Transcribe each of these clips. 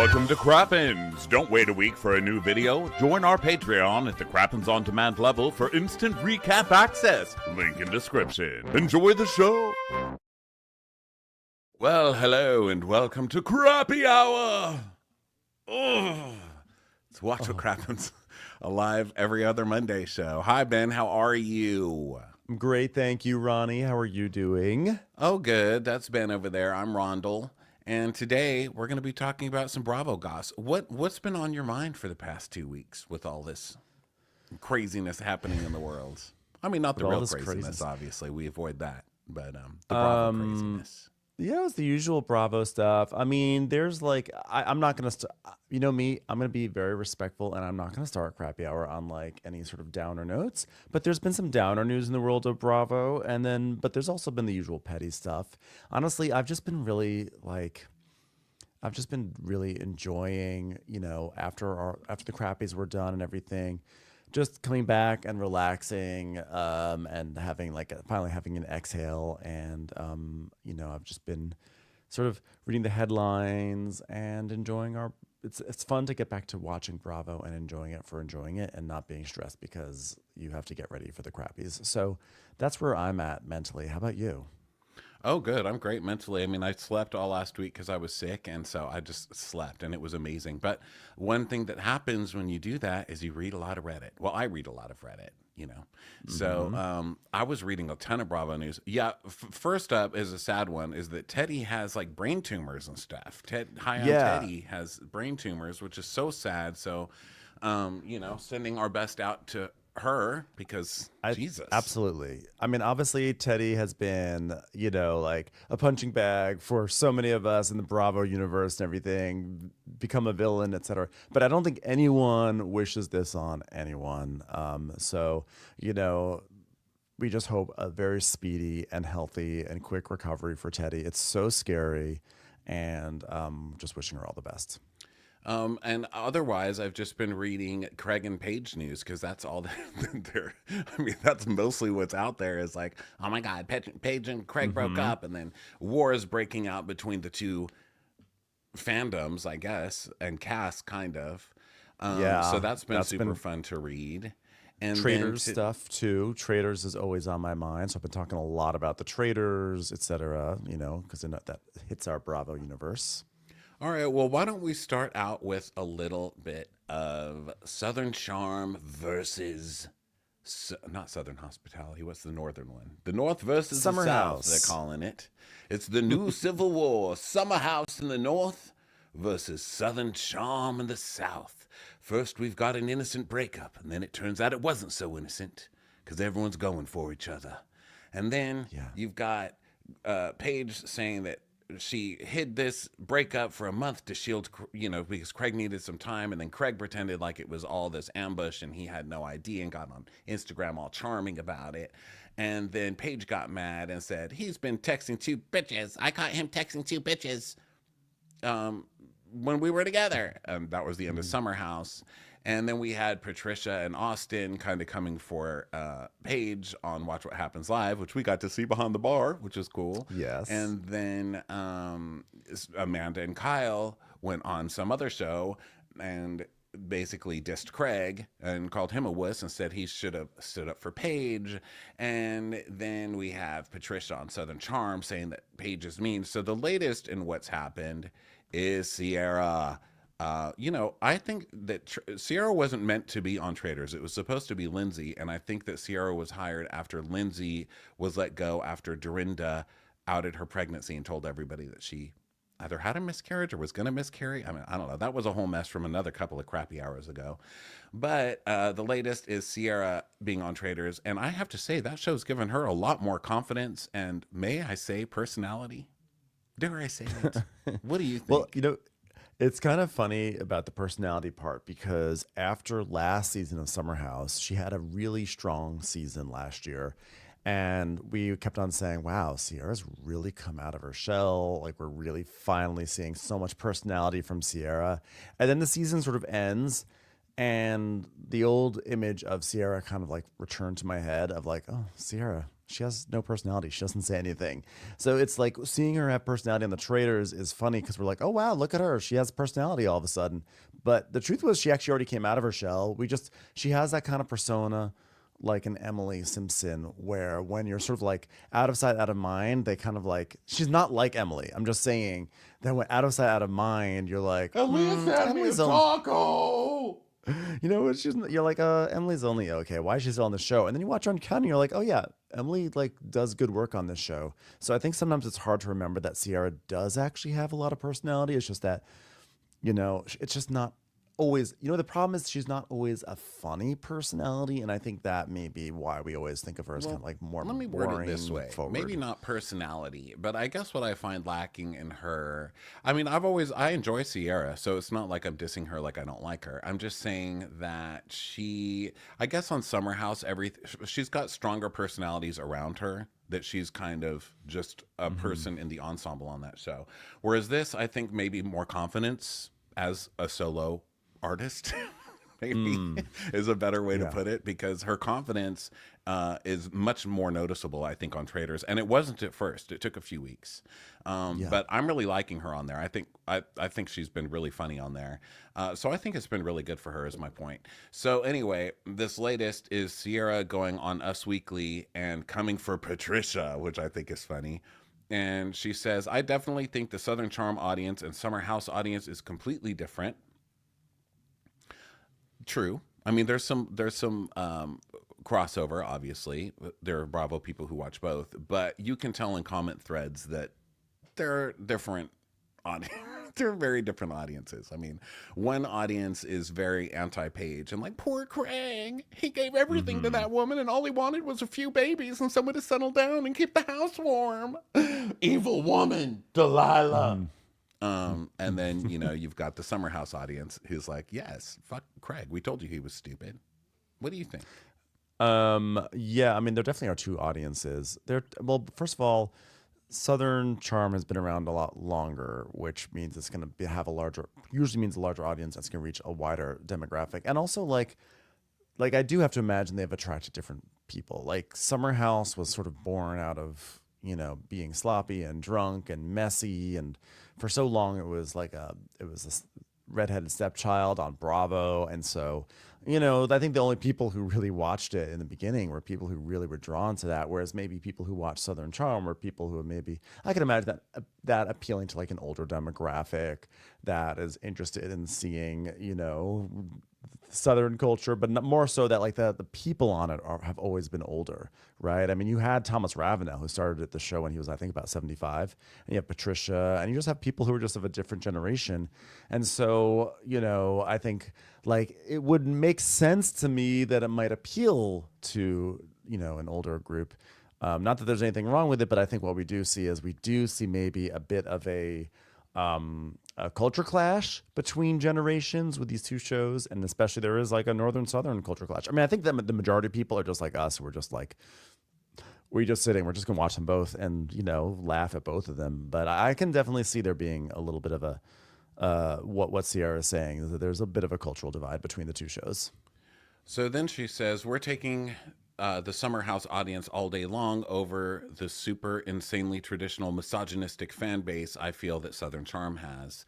Welcome to Crappens. Don't wait a week for a new video. Join our Patreon at the Crappens On Demand level for instant recap access. Link in description. Enjoy the show. Well, hello and welcome to Crappy Hour. It's Watch What Crappens, a live every other Monday show. Hi, Ben. How are you? I'm great, thank you, Ronnie. How are you doing? Oh, good. That's Ben over there. I'm Rondell. And today we're going to be talking about some Bravo goss. What's been on your mind for the past 2 weeks with all this craziness happening in the world? I mean, not the real craziness, obviously. We avoid that. But the Bravo craziness. Yeah, it's the usual Bravo stuff. I mean, there's like, I'm not going to, you know me, I'm going to be very respectful and I'm not going to start Crappy Hour on like any sort of downer notes. But there's been some downer news in the world of Bravo. But there's also been the usual petty stuff. Honestly, I've just been really enjoying, you know, after the Crappies were done and everything, just coming back and relaxing, and having finally having an exhale. And, you know, I've just been sort of reading the headlines and enjoying it's fun to get back to watching Bravo and enjoying it and not being stressed because you have to get ready for the Crappies. So that's where I'm at mentally. How about you? Oh, good. I'm great mentally. I mean, I slept all last week because I was sick, and so I just slept, and it was amazing. But one thing that happens when you do that is you read a lot of Reddit. Well, I read a lot of Reddit, you know. So I was reading a ton of Bravo news. Yeah, first up is a sad one, is that Teddy has, like, brain tumors and stuff. Teddy has brain tumors, which is so sad. So, you know, sending our best out to her because Jesus. Absolutely. I mean, obviously Teddy has been, you know, like a punching bag for so many of us in the Bravo universe and everything, become a villain, etc. But I don't think anyone wishes this on anyone. So, you know, we just hope a very speedy and healthy and quick recovery for Teddy. It's so scary, and just wishing her all the best. And otherwise, I've just been reading Craig and Paige news because that's all they're. I mean, that's mostly what's out there is like, oh my God, Paige and Craig broke up, and then war is breaking out between the two fandoms, I guess, and cast kind of. So that's been super fun to read. And Traitors stuff too. Traitors is always on my mind, so I've been talking a lot about the Traitors, etc. You know, because that hits our Bravo universe. All right, well, why don't we start out with a little bit of Southern Charm versus, not Southern Hospitality, what's the Northern one? The North versus Summer the South, House. they're calling it. It's the new Civil War, Summer House in the North versus Southern Charm in the South. First, we've got an innocent breakup, and then it turns out it wasn't so innocent because everyone's going for each other. And then you've got Paige saying that she hid this breakup for a month to shield, you know, because Craig needed some time. And then Craig pretended like it was all this ambush and he had no idea and got on Instagram all charming about it. And then Paige got mad and said, he's been texting two bitches. I caught him texting two bitches when we were together. And that was the end of Summer House. And then we had Patricia and Austin kind of coming for Paige on Watch What Happens Live, which we got to see behind the bar, which is cool. Yes. And then Amanda and Kyle went on some other show and basically dissed Craig and called him a wuss and said he should have stood up for Paige. And then we have Patricia on Southern Charm saying that Paige is mean. So the latest in what's happened is Sierra. You know, I think that Sierra wasn't meant to be on Traitors. It was supposed to be Lindsay, and I think that Sierra was hired after Lindsay was let go after Dorinda outed her pregnancy and told everybody that she either had a miscarriage or was going to miscarry. I mean, I don't know. That was a whole mess from another couple of crappy hours ago. But the latest is Sierra being on Traitors, and I have to say that show's given her a lot more confidence and, may I say, personality. Dare I say it? What do you think? Well, you know, it's kind of funny about the personality part because after last season of Summer House, she had a really strong season last year. And we kept on saying, wow, Sierra's really come out of her shell. Like, we're really finally seeing so much personality from Sierra. And then the season sort of ends, and the old image of Sierra kind of like returned to my head of like, oh, Sierra, she has no personality. She doesn't say anything. So it's like seeing her have personality on the Traitors is funny because we're like, oh wow, look at her. She has personality all of a sudden. But the truth was she actually already came out of her shell. She has that kind of persona like an Emily Simpson, where when you're sort of like out of sight, out of mind, they kind of like, she's not like Emily. I'm just saying that when out of sight, out of mind, you're like, At least send me a Emily's taco. you know, you're like, Emily's only okay. Why is she still on the show? And then you watch her on County, you're like, oh yeah, Emily like does good work on this show. So I think sometimes it's hard to remember that Sierra does actually have a lot of personality. It's just that, you know, it's just not always, you know, the problem is she's not always a funny personality. And I think that may be why we always think of her as kind of like more Let me boring, word it this way. forward. Maybe not personality, but I guess what I find lacking in her, I mean, I enjoy Sierra, so it's not like I'm dissing her like I don't like her. I'm just saying that I guess on Summer House, she's got stronger personalities around her, that she's kind of just a person in the ensemble on that show. Whereas this, I think maybe more confidence as a solo artist maybe is a better way to put it, because her confidence is much more noticeable, I think, on Traitors, and it wasn't at first. It took a few weeks, but I'm really liking her on there. I think she's been really funny on there, so I think it's been really good for her, is my point. So anyway, this latest is Sierra going on Us Weekly and coming for Patricia, which I think is funny. And she says, I definitely think the Southern Charm audience and Summer House audience is completely different. True. I mean, there's some crossover. Obviously, there are Bravo people who watch both, but you can tell in comment threads that they're different. They're very different audiences. I mean, one audience is very anti-Paige and like, poor Craig. He gave everything to that woman, and all he wanted was a few babies and someone to settle down and keep the house warm. Evil woman, Delilah. And then, you know, you've got the Summer House audience who's like, yes, fuck Craig. We told you he was stupid. What do you think? Yeah, I mean, there definitely are two audiences. Well, first of all, Southern Charm has been around a lot longer, which means it's going to usually means a larger audience that's going to reach a wider demographic. And also, like I do have to imagine they've attracted different people. Like Summer House was sort of born out of, you know, being sloppy and drunk and messy, and for so long it was this redheaded stepchild on Bravo. And so, you know, I think the only people who really watched it in the beginning were people who really were drawn to that, whereas maybe people who watched Southern Charm were people who maybe, I can imagine that appealing to like an older demographic that is interested in seeing, you know, Southern culture, but more so that like the people on it have always been older, right? I mean, you had Thomas Ravenel, who started at the show when he was, I think, about 75, and you have Patricia, and you just have people who are just of a different generation. And so, you know, I think like it would make sense to me that it might appeal to, you know, an older group. Not that there's anything wrong with it, but I think what we do see maybe a bit of a culture clash between generations with these two shows, and especially there is like a northern southern culture clash. I mean, I think that the majority of people are just like us. We're just sitting, we're just gonna watch them both and, you know, laugh at both of them. But I can definitely see there being a little bit of a what Sierra is saying is that there's a bit of a cultural divide between the two shows. So then she says, we're taking the Summer House audience all day long over the super insanely traditional misogynistic fan base I feel that Southern Charm has.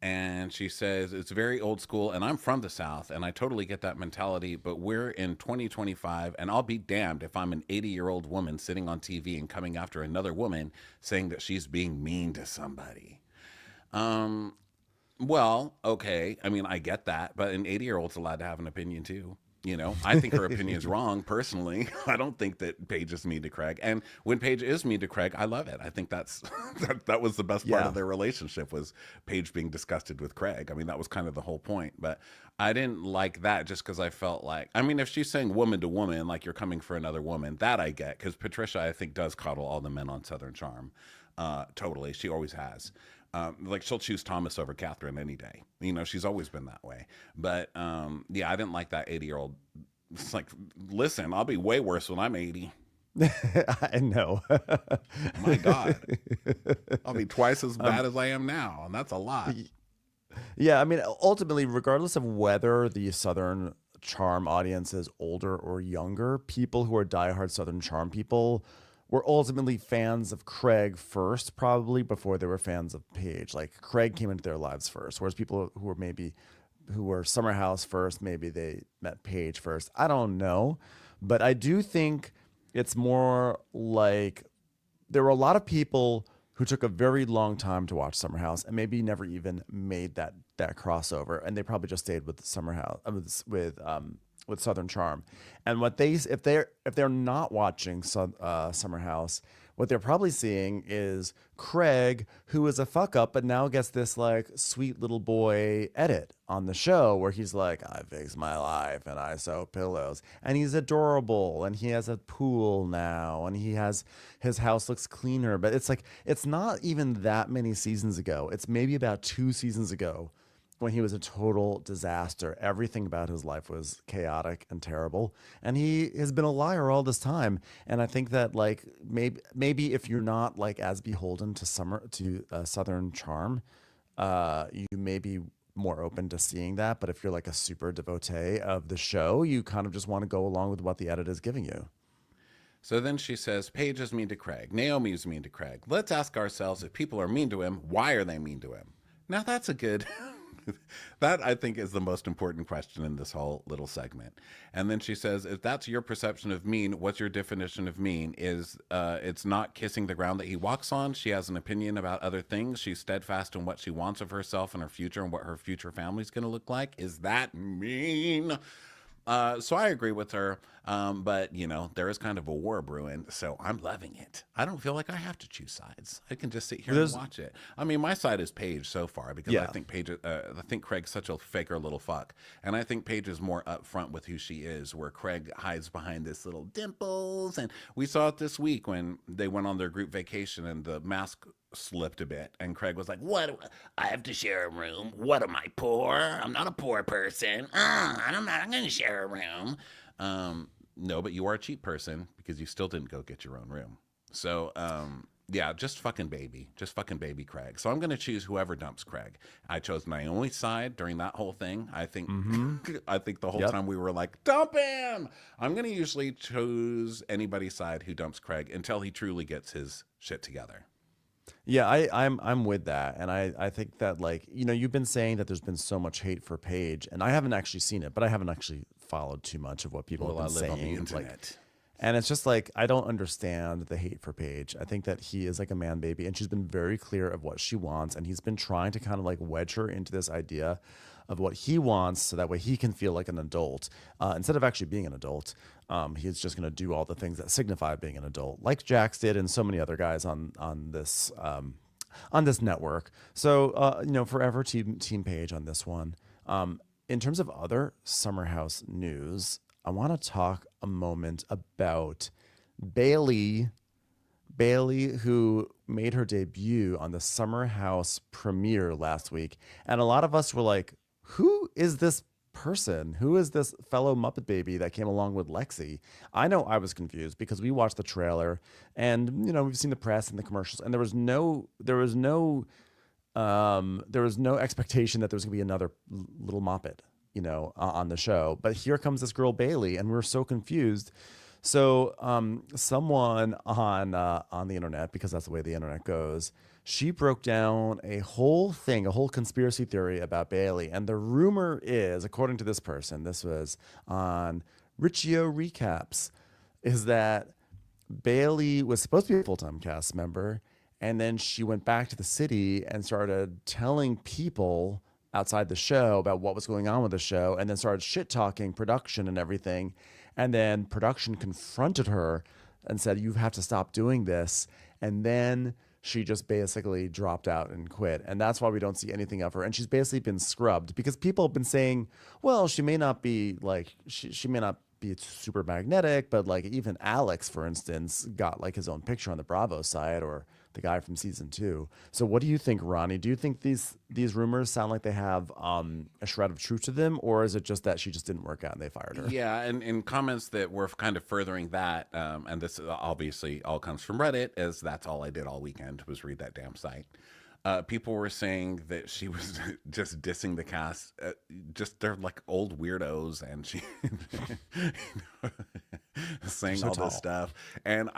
And she says, it's very old school, and I'm from the South, and I totally get that mentality, but we're in 2025, and I'll be damned if I'm an 80-year-old woman sitting on TV and coming after another woman saying that she's being mean to somebody. Well, okay, I mean, I get that, but an 80-year-old's allowed to have an opinion too. You know, I think her opinion is wrong personally. I don't think that Paige is mean to Craig. And when Paige is mean to Craig, I love it. I think that was the best part of their relationship, was Paige being disgusted with Craig. I mean, that was kind of the whole point. But I didn't like that just because I felt like, I mean, if she's saying woman to woman, like you're coming for another woman, that I get. Because Patricia, I think, does coddle all the men on Southern Charm. Totally. She always has. Like she'll choose Thomas over Catherine any day. You know, she's always been that way. But yeah, I didn't like that 80-year-old. It's like, listen, I'll be way worse when I'm 80. I know. My God. I'll be twice as bad as I am now. And that's a lot. Yeah, I mean, ultimately, regardless of whether the Southern Charm audience is older or younger, people who are diehard Southern Charm people were ultimately fans of Craig first, probably before they were fans of Paige. Like Craig came into their lives first, whereas people who were Summer House first, maybe they met Paige first. I don't know, but I do think it's more like there were a lot of people who took a very long time to watch Summer House and maybe never even made that crossover, and they probably just stayed with Summer House with Southern Charm. And what they if they're not watching Summer House, what they're probably seeing is Craig, who is a fuck up, but now gets this like sweet little boy edit on the show where he's like, I fix my life and I sew pillows. And he's adorable and he has a pool now and his house looks cleaner. But it's like, it's not even that many seasons ago. It's maybe about 2 seasons ago when he was a total disaster. Everything about his life was chaotic and terrible. And he has been a liar all this time. And I think that like maybe if you're not like as beholden to Southern Charm, you may be more open to seeing that. But if you're like a super devotee of the show, you kind of just want to go along with what the edit is giving you. So then she says, Paige is mean to Craig. Naomi is mean to Craig. Let's ask ourselves, if people are mean to him, why are they mean to him? Now that's a good... That, I think, is the most important question in this whole little segment. And then she says, if that's your perception of mean, what's your definition of mean? Is it's not kissing the ground that he walks on. She has an opinion about other things. She's steadfast in what she wants of herself and her future and what her future family's going to look like. Is that mean? So I agree with her, but, you know, there is kind of a war brewing, so I'm loving it. I don't feel like I have to choose sides. I can just sit here and watch it. I mean, my side is Paige so far because I think Craig's such a faker little fuck, and I think Paige is more upfront with who she is, where Craig hides behind this little dimples, and we saw it this week when they went on their group vacation and the mask slipped a bit and Craig was like, what, I have to share a room, what am I, poor? I'm not a poor person. I'm gonna share a room. No, but you are a cheap person because you still didn't go get your own room. So yeah, just fucking baby Craig. So I'm gonna choose whoever dumps Craig. I chose Naomi's side during that whole thing. I think I think the whole time we were like, dump him. I'm gonna usually choose anybody's side who dumps Craig until he truly gets his shit together. Yeah, I'm with that, and I think that, like, you know, you've been saying that there's been so much hate for Paige, and I haven't actually seen it, but I haven't actually followed too much of what people have been saying. On the internet. Like, and it's just like, I don't understand the hate for Paige. I think that he is like a man baby, and she's been very clear of what she wants, and he's been trying to kind of like wedge her into this idea of what he wants so that way he can feel like an adult instead of actually being an adult. He's just going to do all the things that signify being an adult, like Jax did and so many other guys on this network. So you know, forever team Paige on this one. In terms of other Summer House news, I want to talk a moment about Bailey, who made her debut on the Summer House premiere last week, and a lot of us were like, who is this person? Who is this fellow Muppet baby that came along with Lexi? I know I was confused because we watched the trailer and, you know, we've seen the press and the commercials, and there was no expectation that there was gonna be another little Muppet, you know, on the show. But here comes this girl Bailey, and we're so confused. So someone on the internet, because that's the way the internet goes, she broke down a whole conspiracy theory about Bailey. And the rumor is, according to this person, this was on Riccio Recaps, is that Bailey was supposed to be a full-time cast member, and then she went back to the city and started telling people outside the show about what was going on with the show, and then started shit-talking production and everything. And then production confronted her and said, you have to stop doing this. And then she just basically dropped out and quit. And that's why we don't see anything of her. And she's basically been scrubbed because people have been saying, well, she may not be like, she may not be super magnetic, but like even Alex, for instance, got like his own picture on the Bravo side, or the guy from season 2. So what do you think, Ronnie? Do you think these rumors sound like they have a shred of truth to them, or is it just that she just didn't work out and they fired her? Yeah, and in comments that were kind of furthering that, and this obviously all comes from Reddit, as that's all I did all weekend was read that damn site. People were saying that she was just dissing the cast, just they're like old weirdos, and she, saying so all this tall. stuff. And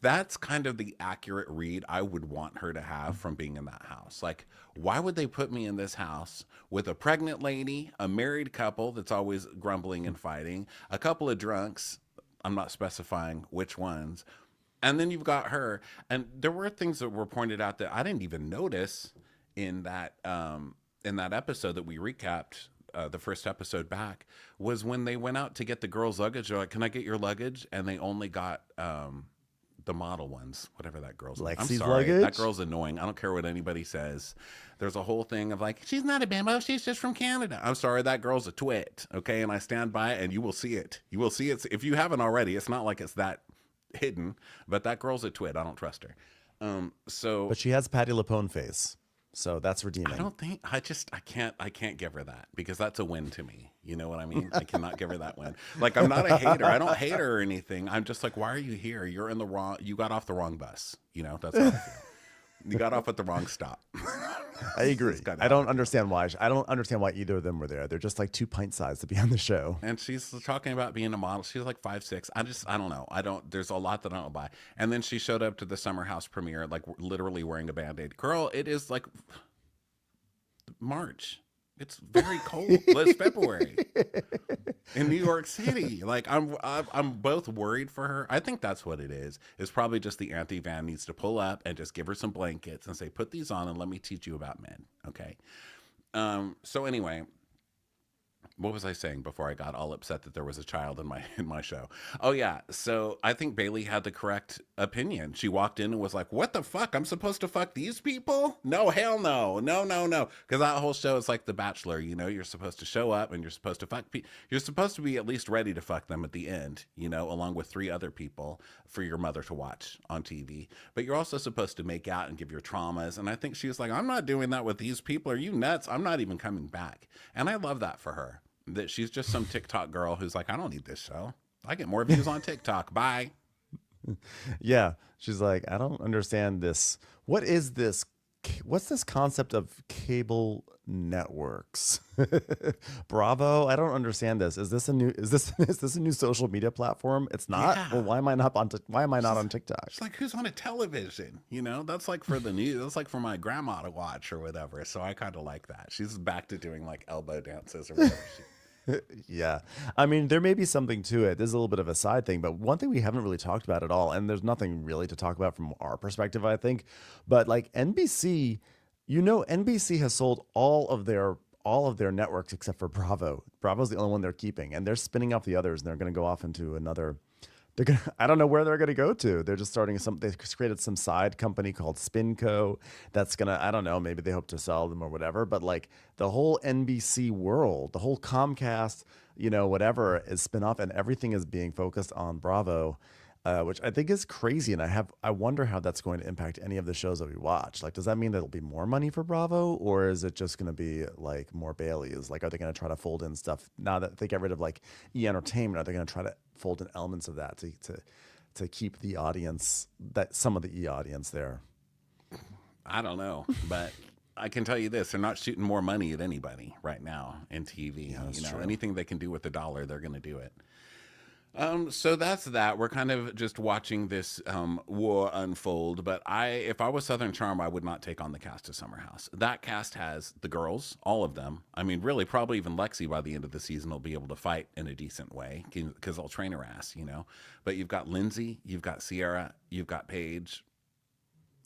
that's kind of the accurate read I would want her to have from being in that house. Like, why would they put me in this house with a pregnant lady, a married couple that's always grumbling and fighting, a couple of drunks? I'm not specifying which ones. And then you've got her. And there were things that were pointed out that I didn't even notice in that episode that we recapped, the first episode back, was when they went out to get the girls' luggage. They're like, "Can I get your luggage?" And they only got the model ones, whatever that girl's name. I'm Lexi's sorry, that luggage? girl's annoying. I don't care what anybody says. There's a whole thing of like, she's not a bimbo, she's just from Canada. I'm sorry, that girl's a twit, okay? And I stand by it, and you will see it. You will see it if you haven't already. It's not like it's that hidden, but that girl's a twit. I don't trust her. So But she has Patty LuPone face. So that's I redeeming. don't think I can't give her that, because that's a win to me. You know what I mean? I cannot give her that win. Like, I'm not a hater. I don't hate her or anything. I'm just like, why are you here? You're in the wrong. You got off the wrong bus. You know, that's how I feel. You got off at the wrong stop. I agree. kinda I don't understand why. I don't understand why either of them were there. They're just like 2 pint size to be on the show. And she's talking about being a model. She's like 5'6". I don't know. There's a lot that I don't buy. And then she showed up to the Summer House premiere, like literally wearing a Band-Aid. Girl, it is like March. It's very cold. It's February in New York City. Like, I'm both worried for her. I think that's what it is. It's probably just the Auntie Van needs to pull up and just give her some blankets and say, "Put these on and let me teach you about men." Okay. So anyway, what was I saying before I got all upset that there was a child in my show? Oh yeah, so I think Bailey had the correct opinion. She walked in and was like, "What the fuck? I'm supposed to fuck these people? No, hell no, no, no, no." Because that whole show is like The Bachelor. You know, you're supposed to show up and you're supposed to fuck. You're supposed to be at least ready to fuck them at the end. You know, along with 3 other people for your mother to watch on TV. But you're also supposed to make out and give your traumas. And I think she was like, "I'm not doing that with these people. Are you nuts? I'm not even coming back." And I love that for her. That she's just some TikTok girl who's like, "I don't need this show. I get more views on TikTok. Bye." Yeah. She's like, I don't understand this. What is this? What's this concept of cable networks? Bravo. I don't understand this. Is this a new social media platform? It's not. Yeah. Well, why am I not on TikTok? She's like, "Who's on a television? You know, that's like for the news. That's like for my grandma to watch or whatever." So I kind of like that. She's back to doing like elbow dances or whatever. Yeah. I mean, there may be something to it. This is a little bit of a side thing, but one thing we haven't really talked about at all, and there's nothing really to talk about from our perspective, I think, but like NBC, NBC has sold all of their networks except for Bravo. Bravo's the only one they're keeping, and they're spinning off the others, and they're going to go off into another. I don't know where they're gonna go to. They're just starting they created some side company called Spinco that's gonna, I don't know, maybe they hope to sell them or whatever. But like the whole NBC world, the whole Comcast, whatever is spin off, and everything is being focused on Bravo, which I think is crazy. And I wonder how that's going to impact any of the shows that we watch. Like, does that mean there'll be more money for Bravo, or is it just gonna be like more Baileys? Like, are they gonna try to fold in stuff now that they get rid of like Entertainment? Are they gonna try to fold in elements of that to keep the audience, that some of the audience there? I don't know, but I can tell you this: they're not shooting more money at anybody right now in TV. Yeah, true. Anything they can do with the dollar, they're going to do it. So that's that. We're kind of just watching this war unfold. But if I was Southern Charm, I would not take on the cast of Summer House. That cast has the girls, all of them. I mean, really, probably even Lexi by the end of the season will be able to fight in a decent way because they'll train her ass, But you've got Lindsay, you've got Sierra, you've got Paige,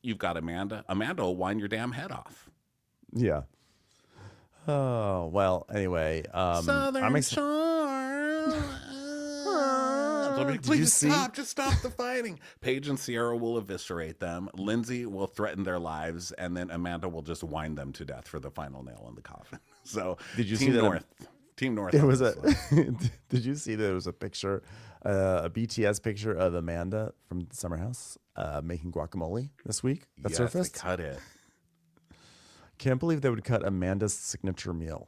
you've got Amanda. Amanda will wind your damn head off. Yeah. Oh, well, anyway. Southern Charm. Please just stop the fighting. Paige and Sierra will eviscerate them. Lindsay will threaten their lives, and then Amanda will just wind them to death for the final nail in the coffin. So, did you Team see that? North. Team North. It was Did you see that there was a picture, a BTS picture of Amanda from Summer House making guacamole this week that surfaced? They cut it. Can't believe they would cut Amanda's signature meal,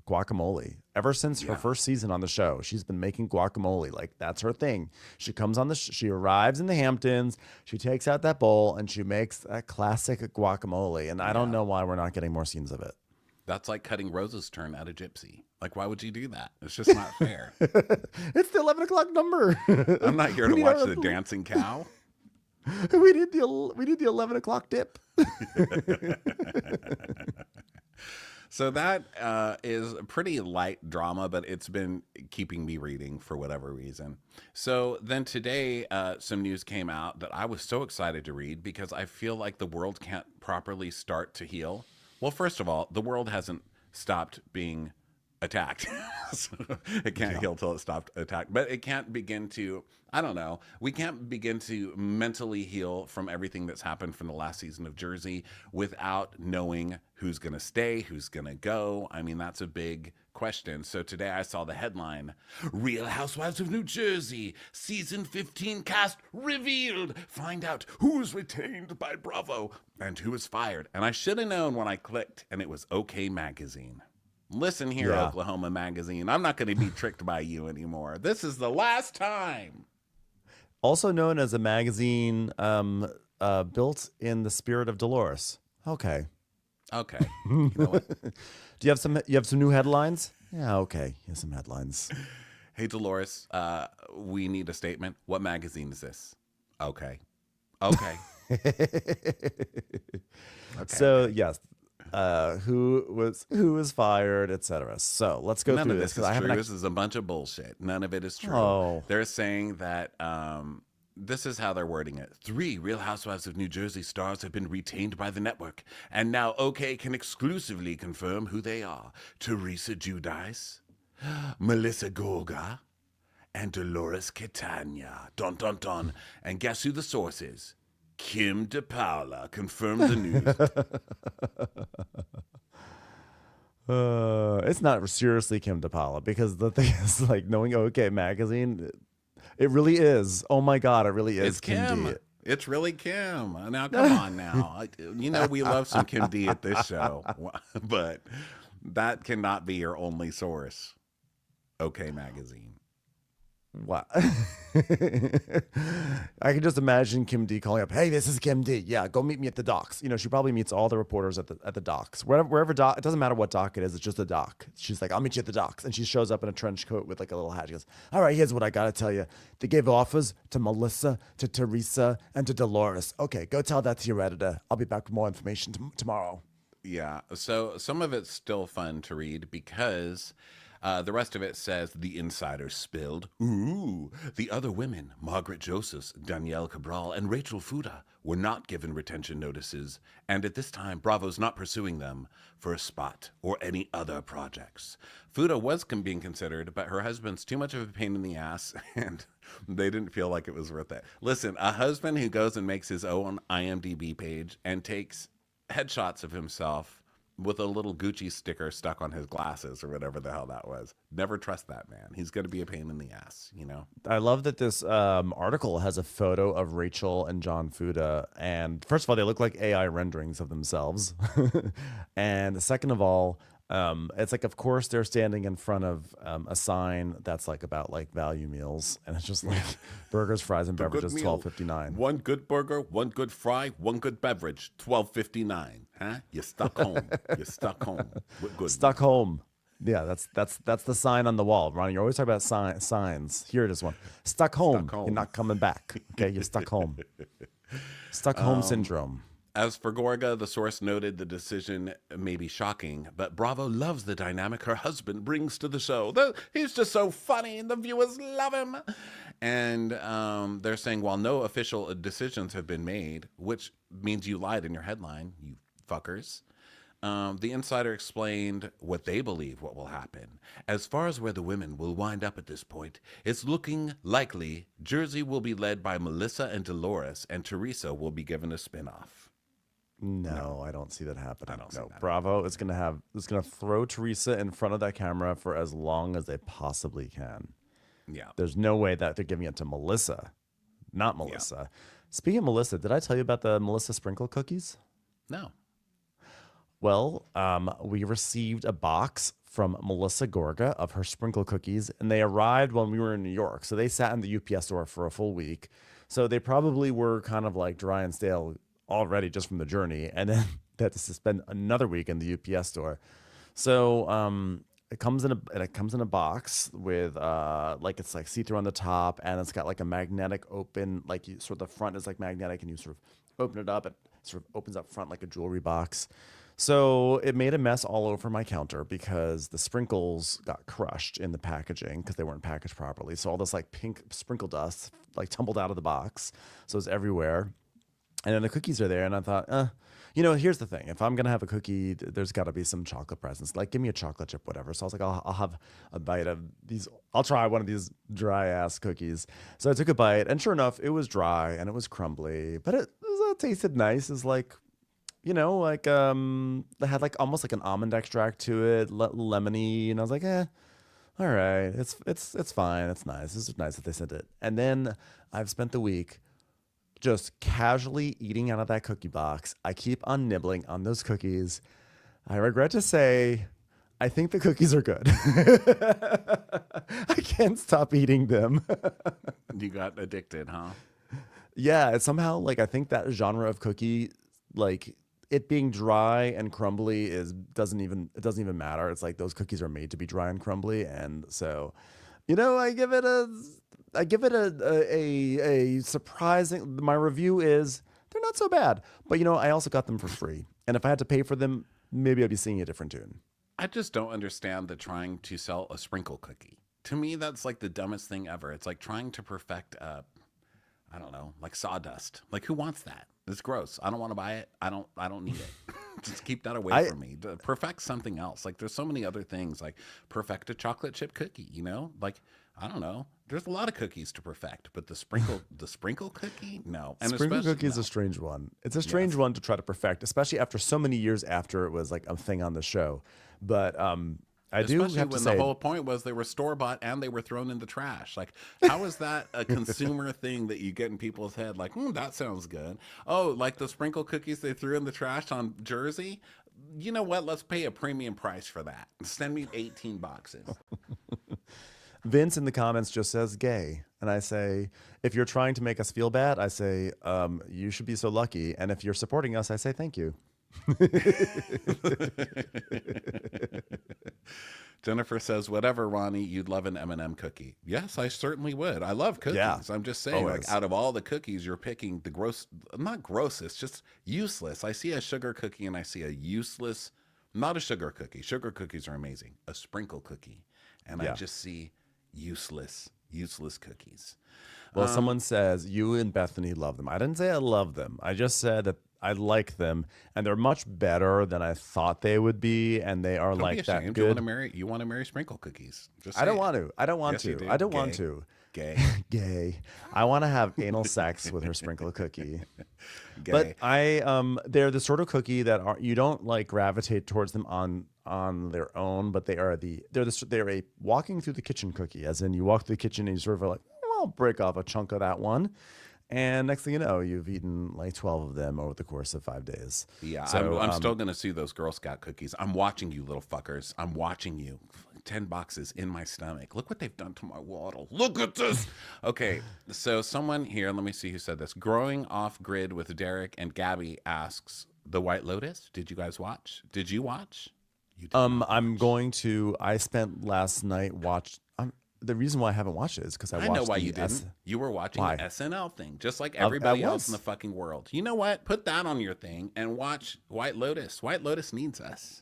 guacamole. Ever since her first season on the show, she's been making guacamole. Like, that's her thing. She comes on she arrives in the Hamptons, she takes out that bowl, and she makes that classic guacamole. And I don't know why we're not getting more scenes of it. That's like cutting Rose's turn at a gypsy. Like, why would you do that? It's just not fair. It's the 11 o'clock number. I'm not here to watch the dancing cow. We need the 11 o'clock dip. So that is a pretty light drama, but it's been keeping me reading for whatever reason. So then today, some news came out that I was so excited to read because I feel like the world can't properly start to heal. Well, first of all, the world hasn't stopped being attacked. So it can't heal till it stopped attack, but it can't begin to, I don't know, we can't begin to mentally heal from everything that's happened from the last season of Jersey without knowing who's going to stay, who's going to go. I mean, that's a big question. So today I saw the headline, Real Housewives of New Jersey, season 15 cast revealed. Find out who's retained by Bravo and who is fired. And I should have known when I clicked, and it was OK Magazine. Listen here, Yeah. Oklahoma Magazine. I'm not going to be tricked by you anymore. This is the last time. Also known as a magazine built in the spirit of Dolores. Okay. Okay. You know what? Do you have some new headlines? Yeah, okay. Here's some headlines. Hey, Dolores, we need a statement. What magazine is this? Okay. Okay. So, yes. Who was fired, etc. So let's go None through of this this is because true. This is a bunch of bullshit. None of it is true. Oh. They're saying that this is how they're wording it. 3 Real Housewives of New Jersey stars have been retained by the network, and now OK can exclusively confirm who they are. Teresa Giudice, Melissa Gorga, and Dolores Catania. Dun, dun, dun. And guess who the source is? Kim DePaula confirmed the news. It's not seriously Kim DePaula because the thing is, like, knowing OK Magazine, it really is. Oh my God, it really is It's Kim. D. It's really Kim. Now, come on now. You know we love some Kim D at this show, but that cannot be your only source. OK Magazine. Wow. I can just imagine Kim D calling up, "Hey, this is Kim D. Yeah, go meet me at the docks." You know, she probably meets all the reporters at the docks. Wherever dock, it doesn't matter what dock it is, it's just a dock. She's like, "I'll meet you at the docks." And she shows up in a trench coat with like a little hat. She goes, "All right, here's what I gotta tell you. They gave offers to Melissa, to Teresa, and to Dolores. Okay, go tell that to your editor. I'll be back with more information tomorrow." Yeah. So some of it's still fun to read because the rest of it says the insider spilled. Ooh, the other women, Margaret Josephs, Danielle Cabral, and Rachel Fuda, were not given retention notices, and at this time, Bravo's not pursuing them for a spot or any other projects. Fuda was being considered, but her husband's too much of a pain in the ass, and they didn't feel like it was worth it. Listen, a husband who goes and makes his own IMDb page and takes headshots of himself with a little Gucci sticker stuck on his glasses or whatever the hell that was. Never trust that man. He's going to be a pain in the ass, you know? I love that this article has a photo of Rachel and John Fuda. And first of all, they look like AI renderings of themselves. And second of all, it's like, of course, they're standing in front of a sign that's like about like value meals. And it's just like burgers, fries, and beverages, $12.59. One good burger, one good fry, one good beverage, $12.59. Huh? You're stuck home. You're stuck home. What good? Stuck home. Yeah, that's the sign on the wall. Ronnie, you're always talking about signs. Here it is one. Stuck home. Stuck home. You're not coming back. Okay, you're stuck home. Stuck home syndrome. As for Gorga, the source noted the decision may be shocking, but Bravo loves the dynamic her husband brings to the show. He's just so funny, and the viewers love him. And they're saying, while no official decisions have been made, which means you lied in your headline, you fuckers, the insider explained what they believe what will happen. As far as where the women will wind up at this point, it's looking likely Jersey will be led by Melissa and Dolores, and Teresa will be given a spinoff. No, I don't see that happening. I don't see that. Bravo is gonna throw Teresa in front of that camera for as long as they possibly can. Yeah. There's no way that they're giving it to Melissa. Not Melissa. Speaking of Melissa, did I tell you about the Melissa sprinkle cookies? No. Well, we received a box from Melissa Gorga of her sprinkle cookies, and they arrived when we were in New York. So they sat in the UPS store for a full week. So they probably were kind of like dry and stale already just from the journey, and then they had to spend another week in the UPS store. So it comes in a box with like it's like see-through on the top, and it's got like a magnetic open, like you sort of the front is like magnetic, and you sort of open it up, it sort of opens up front like a jewelry box. So it made a mess all over my counter because the sprinkles got crushed in the packaging because they weren't packaged properly. So all this like pink sprinkle dust like tumbled out of the box. So it's everywhere. And then the cookies are there, and I thought, here's the thing: if I'm gonna have a cookie, there's got to be some chocolate presents. Like, give me a chocolate chip, whatever. So I was like, I'll have a bite of these. I'll try one of these dry ass cookies. So I took a bite, and sure enough, it was dry and it was crumbly, but it tasted nice. It's like, they had like almost like an almond extract to it, lemony, and I was like, all right, it's fine, it's nice. This is nice that they sent it. And then I've spent the week just casually eating out of that cookie box. I keep on nibbling on those cookies. I regret to say, I think the cookies are good. I can't stop eating them. You got addicted, huh? Yeah, it's somehow like I think that genre of cookie, like it being dry and crumbly doesn't even matter. It's like those cookies are made to be dry and crumbly, and so, I give it a surprising. My review is they're not so bad, but I also got them for free, and if I had to pay for them, maybe I'd be singing a different tune. I just don't understand the trying to sell a sprinkle cookie. To me, that's like the dumbest thing ever. It's like trying to perfect I don't know, like sawdust. Like, who wants that? It's gross. I don't want to buy it. I don't need it. Just keep that away from me. Perfect something else. Like, there's so many other things. Like, perfect a chocolate chip cookie. Like, I don't know. There's a lot of cookies to perfect, but the sprinkle cookie, no. And sprinkle cookie is a strange one. It's a strange one to try to perfect, especially after so many years after it was like a thing on the show. But I do have to when say, the whole point was they were store-bought and they were thrown in the trash. Like, how is that a consumer thing that you get in people's head? Like, that sounds good. Oh, like the sprinkle cookies they threw in the trash on Jersey? You know what? Let's pay a premium price for that. Send me 18 boxes. Vince in the comments just says gay. And I say, if you're trying to make us feel bad, I say, you should be so lucky. And if you're supporting us, I say thank you. Jennifer says, whatever, Ronnie, you'd love an M&M cookie. Yes, I certainly would. I love cookies. Yeah. I'm just saying, like, out of all the cookies, you're picking the not grossest, just useless. I see a sugar cookie and I see a useless, not a sugar cookie. Sugar cookies are amazing. A sprinkle cookie. And I just see useless cookies. Well, someone says you and Bethany love them. I didn't say I love them. I just said that I like them, and they're much better than I thought they would be, and they are like that good. You want to marry sprinkle cookies? I don't want to. I don't want to. I don't want to. Gay. Gay. I want to have anal sex with her sprinkle cookie. Gay. But they're the sort of cookie that you don't like gravitate towards them on their own, but they're a walking through the kitchen cookie, as in you walk through the kitchen and you sort of are like, well, I'll break off a chunk of that one. And next thing you know, you've eaten like 12 of them over the course of 5 days. Yeah, so, I'm still going to see those Girl Scout cookies. I'm watching you, little fuckers. I'm watching you. 10 boxes in my stomach. Look what they've done to my waddle. Look at this. Okay, so someone here, let me see who said this. Growing Off Grid with Derek and Gabby asks, The White Lotus, did you guys watch? Did you watch? You did not I'm going to. I spent last night the reason why I haven't watched it is because I know why you didn't. You were watching the SNL thing, just like everybody else in the fucking world. You know what? Put that on your thing and watch White Lotus. White Lotus needs us.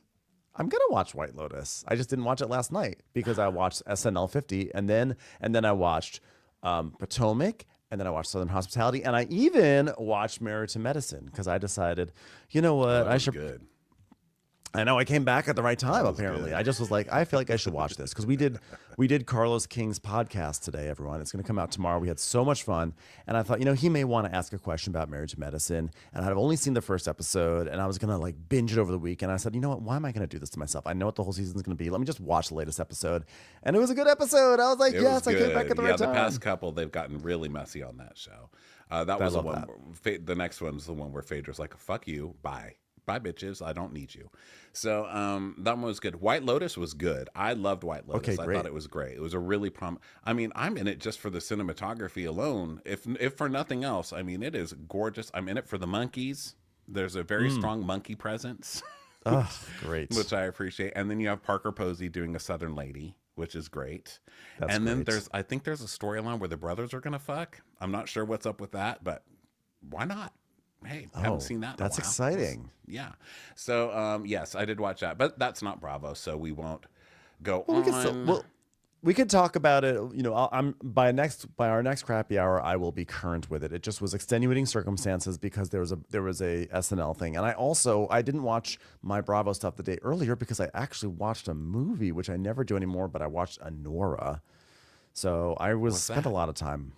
I'm gonna watch White Lotus. I just didn't watch it last night because I watched SNL 50, and then I watched Potomac, and then I watched Southern Hospitality, and I even watched Married to Medicine because I decided, you know what, I should. Good. I know I came back at the right time. Apparently, I just was like, I feel like I should watch this because we did Carlos King's podcast today. Everyone, it's going to come out tomorrow. We had so much fun, and I thought, he may want to ask a question about Marriage to Medicine, and I'd only seen the first episode, and I was going to like binge it over the week. And I said, you know what? Why am I going to do this to myself? I know what the whole season's going to be. Let me just watch the latest episode, and it was a good episode. I was like, yes, I came back at the right time. The past couple, they've gotten really messy on that show. That was the one. The next one's the one where Phaedra's like, "Fuck you, bye." Bye, bitches. I don't need you. So that one was good. White Lotus was good. I loved White Lotus. Okay, great. I thought it was great. It was a really I mean, I'm in it just for the cinematography alone. If for nothing else, I mean, it is gorgeous. I'm in it for the monkeys. There's a very strong monkey presence. Oh, great. which I appreciate. And then you have Parker Posey doing a Southern Lady, which is great. That's And then great. I think there's a storyline where the brothers are gonna fuck. I'm not sure what's up with that, but why not? Hey, haven't Oh, seen that in a that's while. exciting. Yeah. So yes, I did watch that, but that's not Bravo, so we won't go Well, we could still on. well, we could talk about it. You know, I'm by our next crappy hour, I will be current with it. It just was extenuating circumstances because there was a SNL thing, and I didn't watch my Bravo stuff the day earlier because I actually watched a movie, which I never do anymore. But I watched Anora, so I was What's spent a that? lot of time.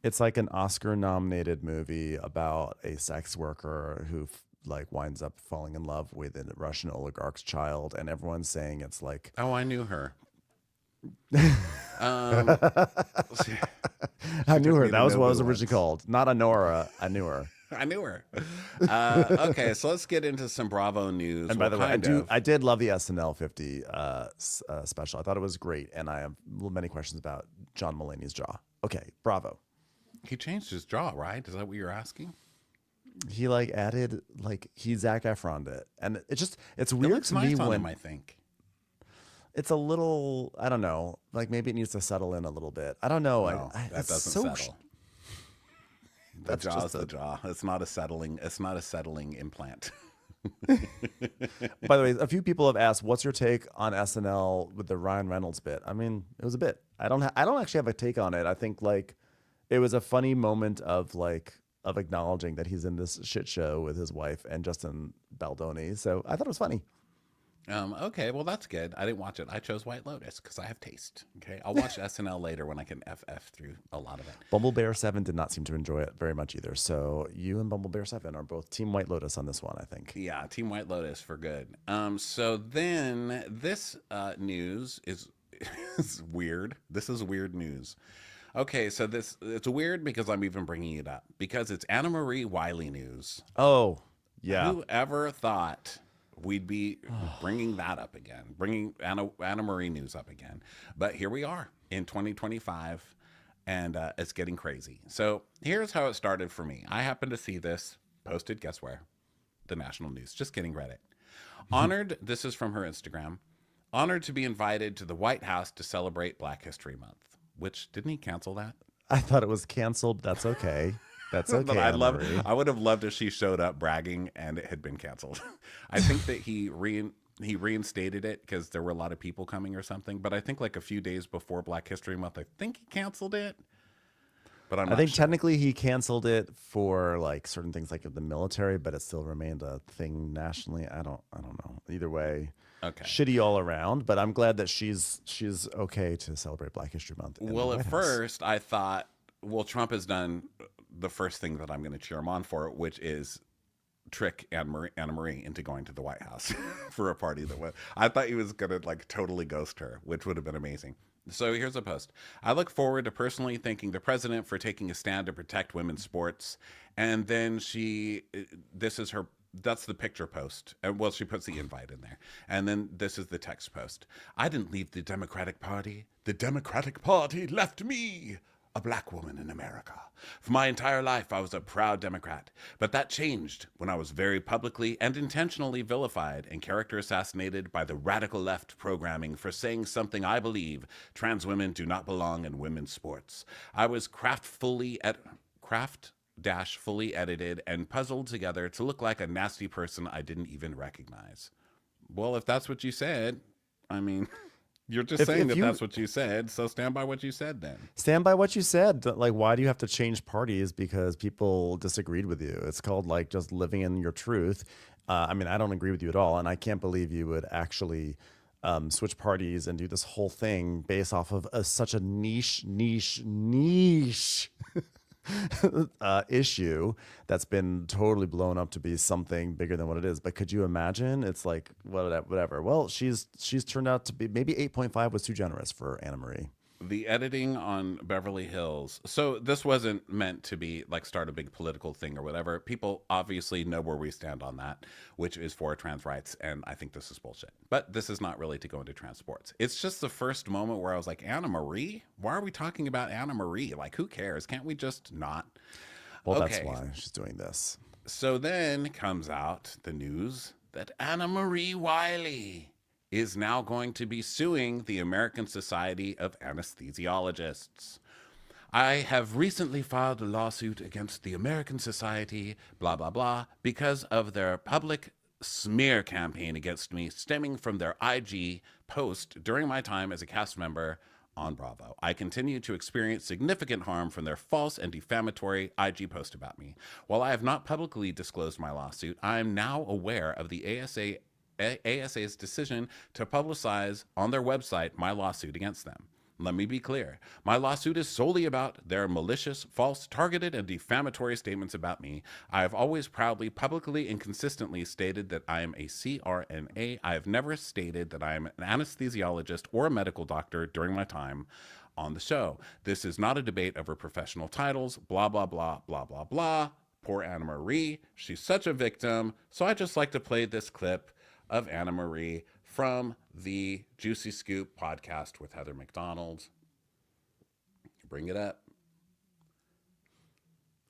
It's like an Oscar-nominated movie about a sex worker who like winds up falling in love with a Russian oligarch's child, and everyone's saying it's like Oh, I knew her. Um, she, I she knew took her. me That to was what it was Nobu originally once. called. Not Honora. I knew her. I knew her. Okay, so let's get into some Bravo news. And by Well, the way, kind of. I did love the SNL 50 special. I thought it was great, and I have many questions about John Mulaney's jaw. Okay, bravo. He changed his jaw, right? Is that what you're asking? He like added like he Zac Efron'd it, and it's It weird looks to me nice on when him, I think. it's a little, I don't know, like maybe it needs to settle in a little bit. I don't know. No, that It's doesn't so settle. The that's jaw is just the a. jaw. It's not a settling. It's not a settling implant. By the way, a few people have asked, "What's your take on SNL with the Ryan Reynolds bit?" I mean, it was a bit. I don't actually have a take on it. I think like it was a funny moment of like of acknowledging that he's in this shit show with his wife and Justin Baldoni. So I thought it was funny. Okay, well that's good. I didn't watch it. I chose White Lotus because I have taste. Okay, I'll watch SNL later when I can FF through a lot of it. Bumble Bear 7 did not seem to enjoy it very much either. So you and Bumble Bear 7 are both Team White Lotus on this one, I think. Yeah, Team White Lotus for good. So then this news is is weird. This is weird news. Okay, so this it's weird because I'm even bringing it up because it's Annamarie Wiley news. Oh, yeah. Whoever thought we'd be bringing that up again, bringing Annamarie news up again? But here we are in 2025, and it's getting crazy. So here's how it started for me. I happened to see this posted, guess where? The national news. Just kidding, Reddit. Honored, this is from her Instagram, honored to be invited to the White House to celebrate Black History Month, which didn't he cancel that? I thought it was canceled. That's okay. That's But okay, Annamarie. I would have loved if she showed up bragging and it had been canceled. I think that he reinstated it because there were a lot of people coming or something. But I think like a few days before Black History Month, I think he canceled it. But I'm I not think sure. technically he canceled it for like certain things like the military, but it still remained a thing nationally. I don't know. Either way, Okay. shitty all around. But I'm glad that she's okay to celebrate Black History Month in the Well, at White House. first I thought, well, Trump has done the first thing that I'm going to cheer him on for, which is trick Anna Marie into going to the White House for a party that was. I thought he was going to like totally ghost her, which would have been amazing. So here's a post. I look forward to personally thanking the president for taking a stand to protect women's sports. And then this is her, that's the picture post. And well, she puts the invite in there. And then this is the text post. I didn't leave the Democratic Party. The Democratic Party left me, a black woman in America. For my entire life, I was a proud Democrat. But that changed when I was very publicly and intentionally vilified and character assassinated by the radical left programming for saying something I believe: trans women do not belong in women's sports. I was craft dash fully edited and puzzled together to look like a nasty person I didn't even recognize. Well, if that's what you said, I mean, you're just saying If that you that's what you said, so stand by what you said then. stand by what you said, like why do you have to change parties because people disagreed with you? It's called like just living in your truth. I mean, I don't agree with you at all, and I can't believe you would actually switch parties and do this whole thing based off of such a niche issue that's been totally blown up to be something bigger than what it is. But could you imagine? It's like whatever. Well, she's turned out to be maybe 8.5 was too generous for Annamarie. The editing on Beverly Hills. So this wasn't meant to be like start a big political thing or whatever. People obviously know where we stand on that, which is for trans rights. And I think this is bullshit. But this is not really to go into trans sports. It's just the first moment where I was like, Annamarie? Why are we talking about Annamarie? Like, who cares? Can't we just not? Well, that's Okay. why she's doing this. So then comes out the news that Annamarie Wiley is now going to be suing the American Society of Anesthesiologists. I have recently filed a lawsuit against the American Society, blah, blah, blah, because of their public smear campaign against me stemming from their IG post during my time as a cast member on Bravo. I continue to experience significant harm from their false and defamatory IG post about me. While I have not publicly disclosed my lawsuit, I am now aware of the ASA's decision to publicize on their website my lawsuit against them. Let me be clear. My lawsuit is solely about their malicious, false, targeted, and defamatory statements about me. I have always proudly, publicly, and consistently stated that I am a CRNA. I have never stated that I am an anesthesiologist or a medical doctor during my time on the show. This is not a debate over professional titles, blah, blah, blah, blah, blah, blah. Poor Annamarie. She's such a victim. So I just like to play this clip of Annamarie from the Juicy Scoop podcast with Heather McDonald. Bring it up.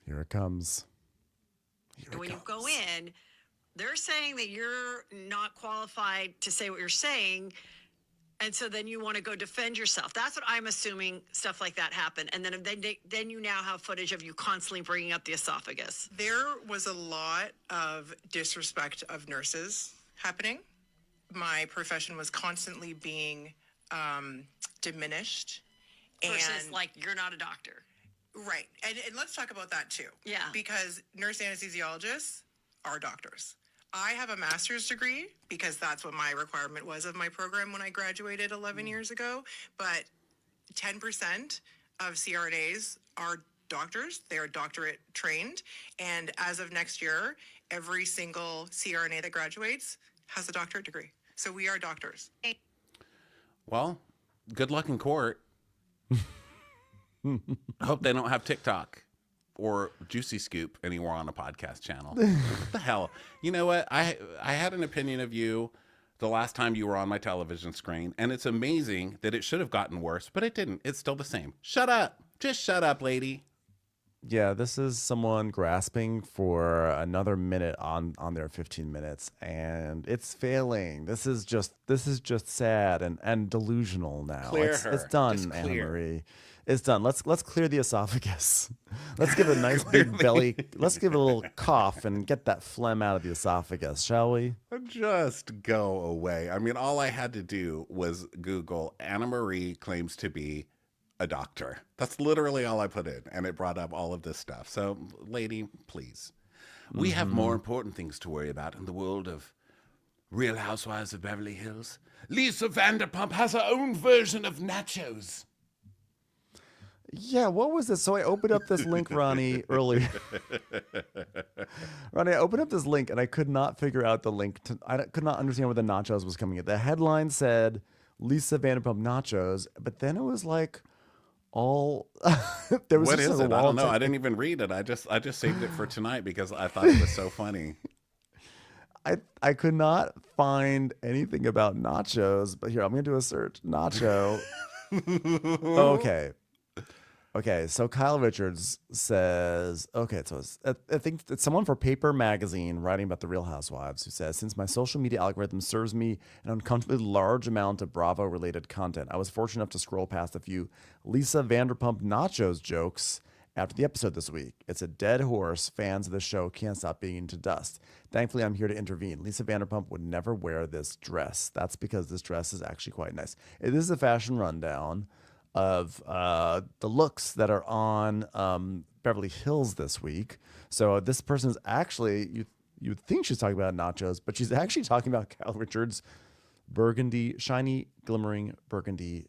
Here it comes. When you go in, they're saying that you're not qualified to say what you're saying. And so then you want to go defend yourself. That's what I'm assuming, stuff like that happened. And then you now have footage of you constantly bringing up the esophagus. There was a lot of disrespect of nurses happening. My profession was constantly being diminished. Versus like, you're not a doctor. Right. And let's talk about that too. Yeah. Because nurse anesthesiologists are doctors. I have a master's degree because that's what my requirement was of my program when I graduated 11 years ago. But 10% of CRNAs are doctors. They are doctorate trained. And as of next year, every single CRNA that graduates has a doctorate degree. So we are doctors. Well, good luck in court. Hope they don't have TikTok or Juicy Scoop anywhere on a podcast channel. What the hell? You know what? I had an opinion of you the last time you were on my television screen, and it's amazing that it should have gotten worse, but it didn't. It's still the same. Shut up. Just shut up, lady. Yeah, this is someone grasping for another minute on their 15 minutes, and it's failing. This is just sad and delusional now. Clear It's her. done, Just clear. Annamarie. It's done. Let's clear the esophagus. Let's give it a nice big belly. Let's give it a little cough and get that phlegm out of the esophagus, shall we? Just go away. I mean, all I had to do was Google Annamarie claims to be a doctor. That's literally all I put in, and it brought up all of this stuff. So, lady, please. We have more important things to worry about in the world of Real Housewives of Beverly Hills. Lisa Vanderpump has her own version of nachos. Yeah, what was this? So I opened up this link, Ronnie, earlier. Ronnie, I opened up this link and I could not figure out the link. I could not understand where the nachos was coming in. The headline said Lisa Vanderpump nachos, but then it was like all there was What just is a it? I wall don't know. text. I didn't even read it. I just saved it for tonight because I thought it was so funny. I could not find anything about nachos, but here I'm gonna do a search. Nacho. Okay, so Kyle Richards says, I think it's someone for Paper Magazine writing about the Real Housewives who says, since my social media algorithm serves me an uncomfortably large amount of Bravo-related content, I was fortunate enough to scroll past a few Lisa Vanderpump nachos jokes after the episode this week. It's a dead horse. Fans of the show can't stop beating to dust. Thankfully, I'm here to intervene. Lisa Vanderpump would never wear this dress. That's because this dress is actually quite nice. This is a fashion rundown of the looks that are on Beverly Hills this week. So this person's actually, you'd think she's talking about nachos, but she's actually talking about Kyle Richards' burgundy, shiny, glimmering burgundy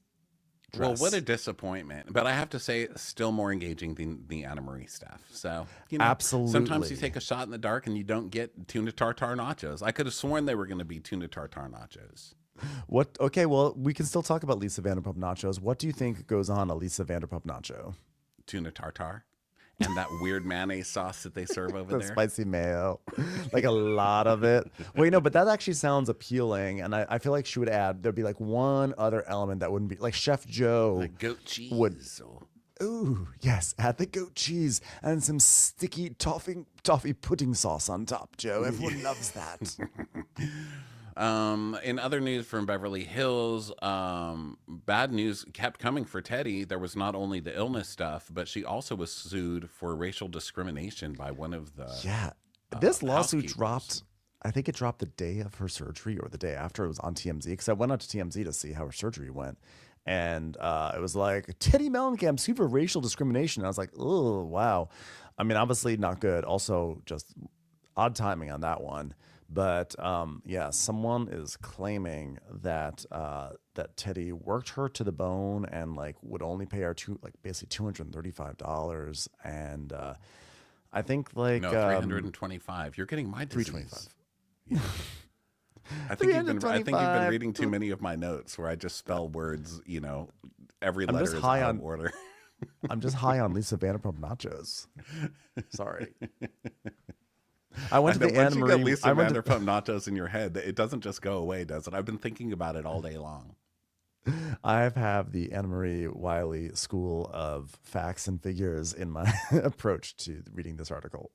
dress. Well, what a disappointment. But I have to say, still more engaging than the Annamarie stuff. So, Absolutely. Sometimes you take a shot in the dark and you don't get tuna tartare nachos. I could have sworn they were going to be tuna tartare nachos. What? Okay, well, we can still talk about Lisa Vanderpump nachos. What do you think goes on a Lisa Vanderpump nacho? Tuna tartare. And that weird mayonnaise sauce that they serve over The there. spicy mayo, like a lot of it. Well, but that actually sounds appealing, and I feel like she would add, there'd be like one other element that wouldn't be, like Chef Joe. Like goat cheese. Ooh, yes, add the goat cheese and some sticky toffee pudding sauce on top, Joe. Everyone loves that. In other news from Beverly Hills, bad news kept coming for Teddy. There was not only the illness stuff, but she also was sued for racial discrimination by one of the Yeah. This lawsuit housekeepers. dropped, I think it dropped the day of her surgery or the day after. It was on TMZ because I went on to TMZ to see how her surgery went. And it was like, Teddy Mellencamp sued for racial discrimination. I was like, oh, wow. I mean, obviously not good. Also, just odd timing on that one. But yeah, someone is claiming that that Teddy worked her to the bone and like would only pay her basically $235. And I think like No, 325. You're getting my disease. 325. I think you've been 325. reading too many of my notes where I just spell words, every I'm letter just is high out on- of order. I'm just high on Lisa Vanderpump nachos. Sorry. I went to I the know, once you get Annamarie. Lisa I went to- Vanderpump nachos in your head, it doesn't just go away, does it? I've been thinking about it all day long. I have the Annamarie Wiley School of Facts and Figures in my approach to reading this article.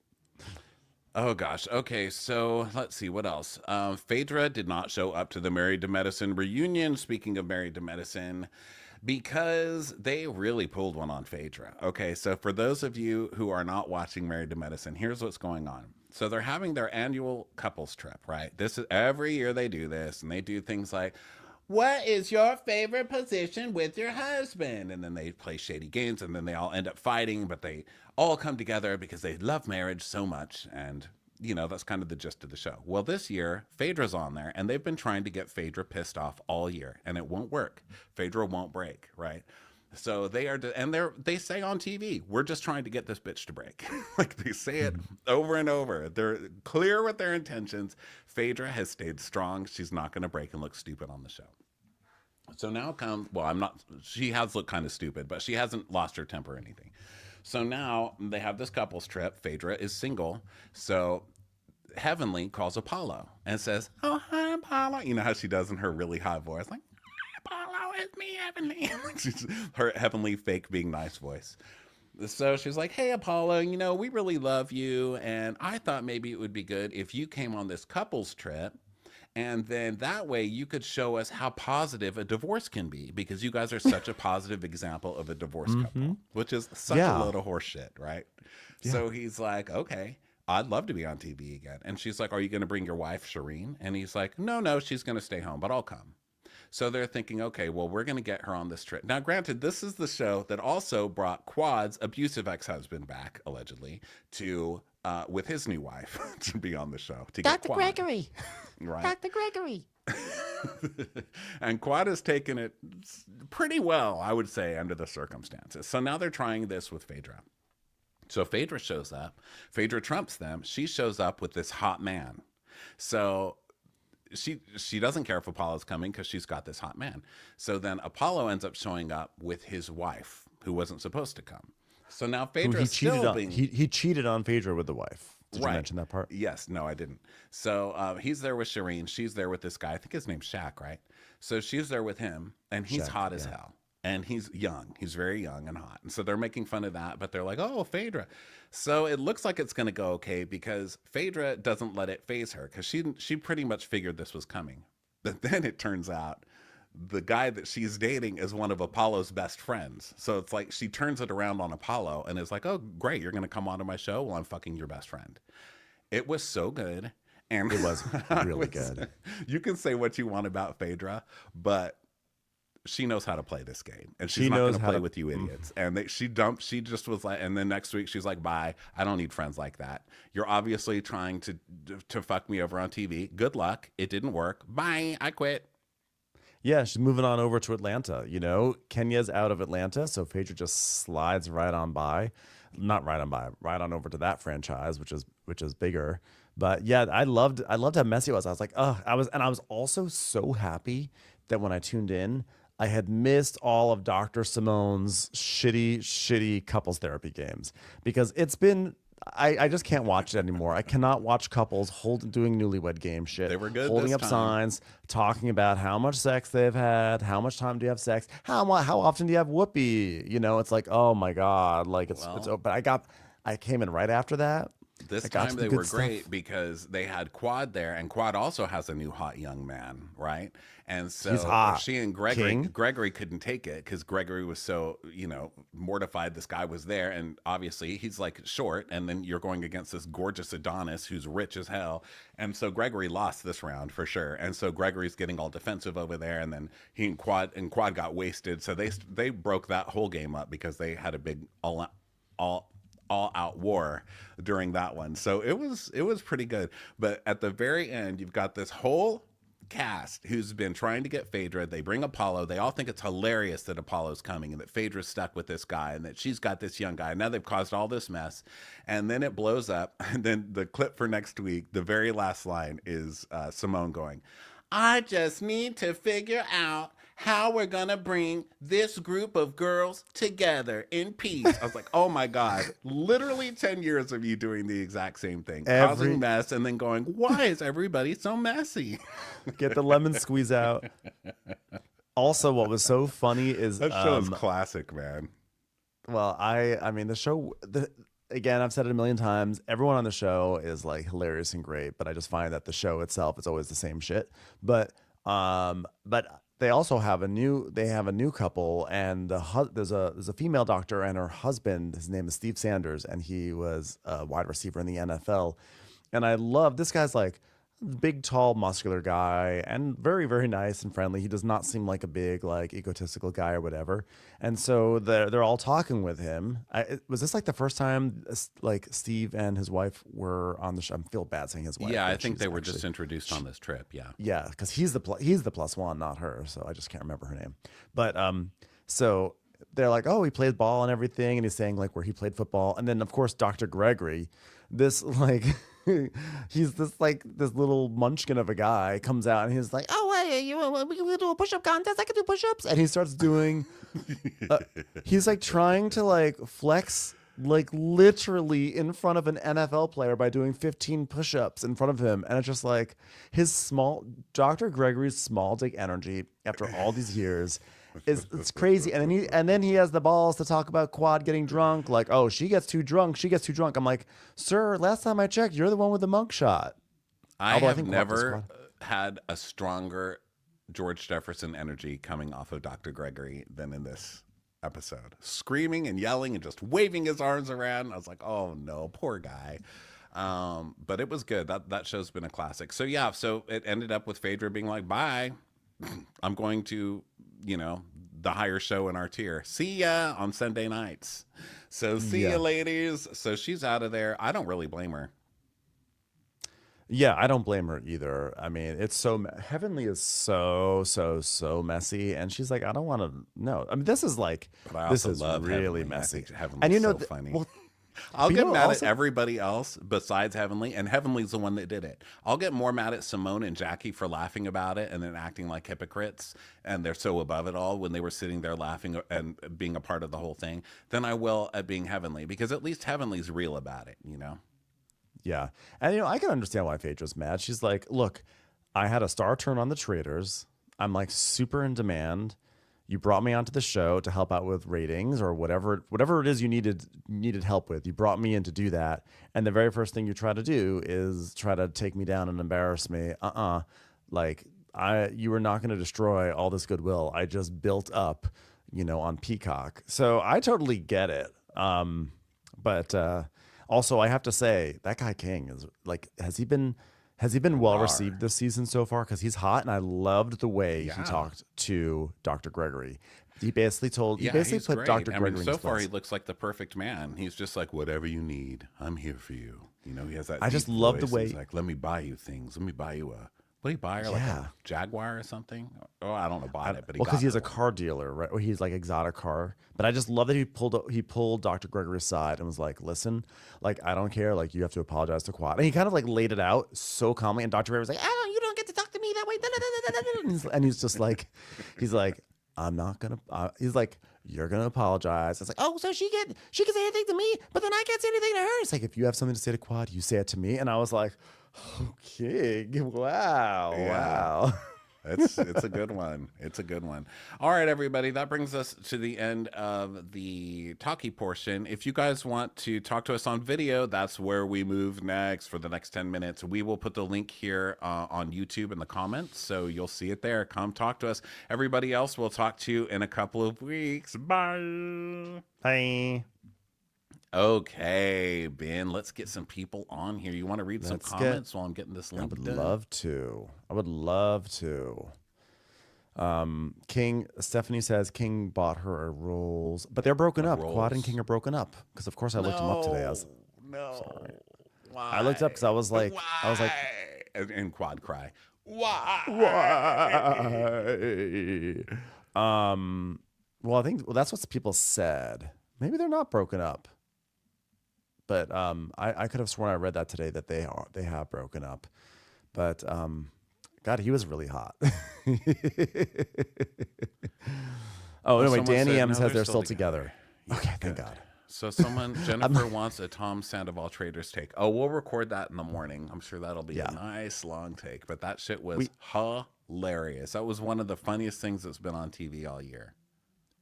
Oh gosh. Okay, so let's see what else. Phaedra did not show up to the Married to Medicine reunion. Speaking of Married to Medicine, because they really pulled one on Phaedra. Okay, so for those of you who are not watching Married to Medicine, here's what's going on. So they're having their annual couples trip, right? This is every year they do this, and they do things like, what is your favorite position with your husband? And then they play shady games, and then they all end up fighting, but they all come together because they love marriage so much. And, that's kind of the gist of the show. Well, this year, Phaedra's on there, and they've been trying to get Phaedra pissed off all year, and it won't work. Phaedra won't break, right? So they say on TV, we're just trying to get this bitch to break. Like they say it over and over. They're clear with their intentions. Phaedra has stayed strong. She's not going to break and look stupid on the show. So now she has looked kind of stupid, but she hasn't lost her temper or anything. So now they have this couples trip. Phaedra is single. So Heavenly calls Apollo and says, oh, hi, Apollo. You know how she does in her really high voice, like, Apollo, it's me, Heavenly. She's her Heavenly fake being nice voice. So she's like, hey, Apollo, we really love you. And I thought maybe it would be good if you came on this couples trip. And then that way you could show us how positive a divorce can be, because you guys are such a positive example of a divorce couple, which is such a load of horse shit, right? Yeah. So he's like, okay, I'd love to be on TV again. And she's like, are you going to bring your wife, Shireen? And he's like, no, she's going to stay home, but I'll come. So they're thinking, okay, well, we're going to get her on this trip. Now, granted, this is the show that also brought Quad's abusive ex-husband back, allegedly, to with his new wife to be on the show. To Dr. get Quad. Gregory. Right. Dr. Gregory. And Quad has taken it pretty well, I would say, under the circumstances. So now they're trying this with Phaedra. So Phaedra shows up. Phaedra trumps them. She shows up with this hot man. So she doesn't care if Apollo's coming because she's got this hot man. So then Apollo ends up showing up with his wife, who wasn't supposed to come. So now Phaedra's still being... He cheated on Phaedra with the wife. Did you mention that part? Yes. No, I didn't. So he's there with Shireen. She's there with this guy. I think his name's Shaq, right? So she's there with him, and he's Shaq, hot as hell. And he's young. He's very young and hot. And so they're making fun of that, but they're like, oh, Phaedra. So it looks like it's going to go okay because Phaedra doesn't let it faze her because she pretty much figured this was coming. But then it turns out the guy that she's dating is one of Apollo's best friends. So it's like she turns it around on Apollo and is like, oh, great, you're going to come onto my show? Well, I'm fucking your best friend. It was so good. And It was really good. You can say what you want about Phaedra, but she knows how to play this game, and she's She not knows going to how play to- with you idiots. And she just was like, and then next week she's like, bye, I don't need friends like that. You're obviously trying to fuck me over on TV. Good luck. It didn't work. Bye. I quit. Yeah, she's moving on over to Atlanta. Kenya's out of Atlanta, so Phaedra just slides right on by. Not right on by, right on over to that franchise, which is bigger. But yeah, I loved how messy it was. I was like, I was also so happy that when I tuned in, I had missed all of Dr. Simone's shitty couples therapy games because it's been. I just can't watch it anymore. I cannot watch couples doing newlywed game shit. They were good holding this up time. signs, talking about how much sex they've had, how much time do you have sex, how often do you have whoopee? It's like, oh my god, like it's. But I came in right after that. This I got time to the they good were great stuff. because they had Quad there, and Quad also has a new hot young man, right? And He's so hot. she and King. Gregory couldn't take it because Gregory was so, mortified this guy was there. And obviously he's like short, and then you're going against this gorgeous Adonis who's rich as hell. And so Gregory lost this round for sure. And so Gregory's getting all defensive over there, and then he and Quad got wasted. So they broke that whole game up because they had a big all out war during that one. So it was pretty good. But at the very end, you've got this whole cast who's been trying to get Phaedra. They bring Apollo. They all think it's hilarious that Apollo's coming and that Phaedra's stuck with this guy and that she's got this young guy. Now they've caused all this mess, and then it blows up. And then the clip for next week, the very last line is Simone going, "I just need to figure out how we're gonna bring this group of girls together in peace." I was like, oh my God, literally 10 years of you doing the exact same thing, causing mess, and then going, why is everybody so messy? Get the lemon squeeze out. Also, what was so funny is That show is classic, man. well, I mean the show again, I've said it a million times. Everyone on the show is like hilarious and great, but I just find that the show itself is always the same shit. But they also have a new couple, and there's a female doctor and her husband. His name is Steve Sanders, and he was a wide receiver in the NFL. And I love this guy's like big, tall, muscular guy, and very, very nice and friendly. He does not seem like a big, like egotistical guy or whatever. And so they're all talking with him. Was this like the first time like Steve and his wife were on the show? I feel bad saying his wife. Yeah, I think they were just introduced on this trip. Yeah. Yeah, because he's the plus one, not her. So I just can't remember her name. But so they're like, oh, he played ball and everything, and he's saying like where he played football, and then of course Dr. Gregory, this like. He's this little munchkin of a guy comes out and he's like, oh, hey, we can do a push-up contest. I can do push-ups. And he starts doing, he's like trying to like flex like literally in front of an NFL player by doing 15 push-ups in front of him. And it's just like Dr. Gregory's small dick energy after all these years. It's crazy. And then he has the balls to talk about Quad getting drunk. Like, oh, she gets too drunk. I'm like, sir, last time I checked, you're the one with the mug shot. I have never had a stronger George Jefferson energy coming off of Dr. Gregory than in this episode. Screaming and yelling and just waving his arms around. I was like, oh no, poor guy. But it was good. That show's been a classic. So yeah, so it ended up with Phaedra being like, bye. I'm going to, the higher show in our tier. See ya on Sunday nights. So see ya, ladies. So she's out of there. I don't really blame her. Yeah, I don't blame her either. I mean, it's so Heavenly is so messy, and she's like, I don't want to know. I mean, this is like, this is really messy. Heavenly's and so funny. Well, I'll get mad at everybody else besides Heavenly, and Heavenly's the one that did it. I'll get more mad at Simone and Jackie for laughing about it and then acting like hypocrites, and they're so above it all when they were sitting there laughing and being a part of the whole thing, than I will at being Heavenly, because at least Heavenly's real about it, Yeah. And, I can understand why Phaedra's mad. She's like, look, I had a star turn on the Traitors. I'm like super in demand. You brought me onto the show to help out with ratings or whatever it is you needed help with. You brought me in to do that. And the very first thing you try to do is try to take me down and embarrass me. Like you were not going to destroy all this goodwill I just built up, on Peacock. So I totally get it. But also I have to say that guy King is like, has he been well received this season so far? Because he's hot, and I loved the way he talked to Dr. Gregory. He basically put great. Dr. Gregory so far he looks like the perfect man. He's just like, whatever you need, I'm here for you. He has that. I just love the way he's like, let me buy you things. Let me buy you what did he buy her? Like a Jaguar or something? Oh, I don't know about it, but because he's a car dealer, right? Or he's like exotic car. But I just love that he pulled Dr. Gregory aside and was like, listen, like, I don't care. Like, you have to apologize to Quad. And he kind of like laid it out so calmly. And Dr. Gregory was like, you don't get to talk to me that way. And he's just like, I'm not going to, he's like, you're going to apologize. It's like, oh, so she can say anything to me, but then I can't say anything to her. It's like, if you have something to say to Quad, you say it to me. And I was like, okay, wow. It's a good one. It's a good one. All right, everybody. That brings us to the end of the talkie portion. If you guys want to talk to us on video, that's where we move next for the next 10 minutes. We will put the link here on YouTube in the comments, so you'll see it there. Come talk to us. Everybody else, we'll talk to you in a couple of weeks. Bye. Bye. Okay, Ben, let's get some people on here. You want to read some comments while I'm getting this link done? I would love to. Stephanie says King bought her rolls, but they're broken up. Rolls. Quad and King are broken up because, of course, I looked them up today. Sorry. Why? I looked up because I was like, and Quad cry. Why? Well, I think that's what people said. Maybe they're not broken up. But I could have sworn I read that today that they have broken up. But God, he was really hot. Anyway, Danny M says they're still together. Okay, thank God. So Jennifer wants a Tom Sandoval Traitors take. Oh, we'll record that in the morning. I'm sure that'll be a nice long take. But that shit was hilarious. That was one of the funniest things that's been on TV all year.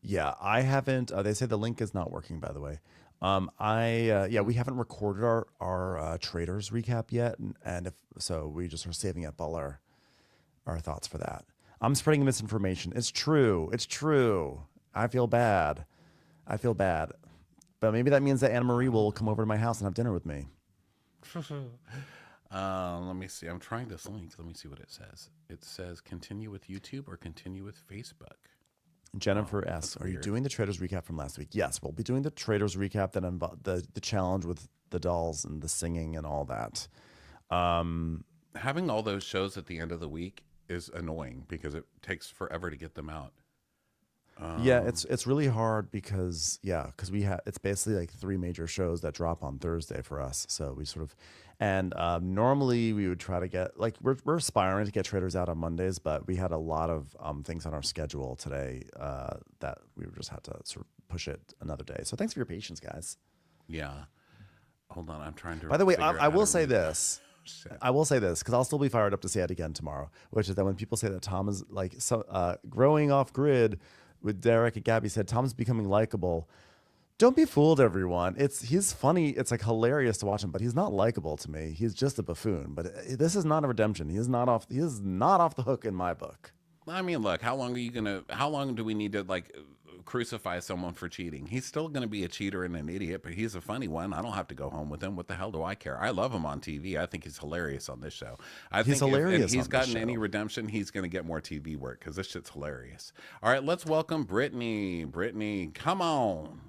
Yeah, I haven't. They say the link is not working, by the way. We haven't recorded our Traitors recap yet, and so we just are saving up all our thoughts for that. I'm spreading misinformation. It's true. I feel bad. But maybe that means that Annamarie will come over to my house and have dinner with me. Let me see. I'm trying this link. Let me see what it says. It says continue with YouTube or continue with Facebook. Jennifer S. Are you doing the Traitors recap from last week? Yes, we'll be doing the Traitors recap that involved the challenge with the dolls and the singing and all that. Having all those shows at the end of the week is annoying because it takes forever to get them out. It's really hard because we have it's basically like 3 major shows that drop on Thursday for us. So we sort of normally we would try to get we're aspiring to get Traitors out on Mondays, but we had a lot of things on our schedule today that we just had to sort of push it another day. So thanks for your patience, guys. Yeah. Hold on, I'm trying to. By the way, I will say this. I will say this because I'll still be fired up to say it again tomorrow, which is that when people say that Tom is growing off grid. With Derek and Gabby said Tom's becoming likable. Don't be fooled, everyone. He's funny. It's hilarious to watch him, but he's not likable to me. He's just a buffoon. But this is not a redemption. He is not off the hook in my book. I mean, look, how long do we need to crucify someone for cheating? He's still gonna be a cheater and an idiot, but he's a funny one. I don't have to go home with him. What the hell do I care? I love him on TV. I think he's hilarious on this show. He's hilarious. If he's gotten any redemption, he's gonna get more TV work because this shit's hilarious. All right, let's welcome Brittany. Brittany, come on.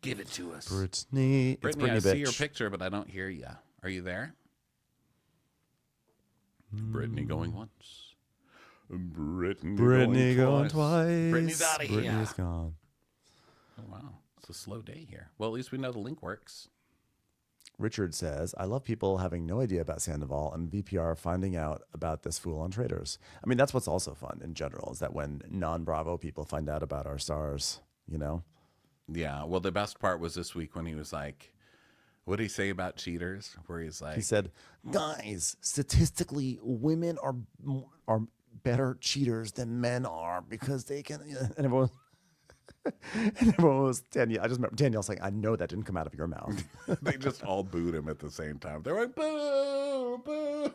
Give it to us. Brittany, I see your picture, but I don't hear you. Are you there? Brittany going once. Brittany going twice. Brittany's out of here. Brittany's gone. Oh, wow. It's a slow day here. Well, at least we know the link works. Richard says, I love people having no idea about Sandoval and VPR finding out about this fool on Traitors. I mean, that's what's also fun in general, is that when non-Bravo people find out about our stars, you know? Yeah. Well, the best part was this week when he was like, what did he say about cheaters? Where he's like, he said, guys, statistically, women are better cheaters than men are because they can. And everyone was Danielle. I just remember Danielle saying, I know that didn't come out of your mouth. They just all booed him at the same time. They're like, boo,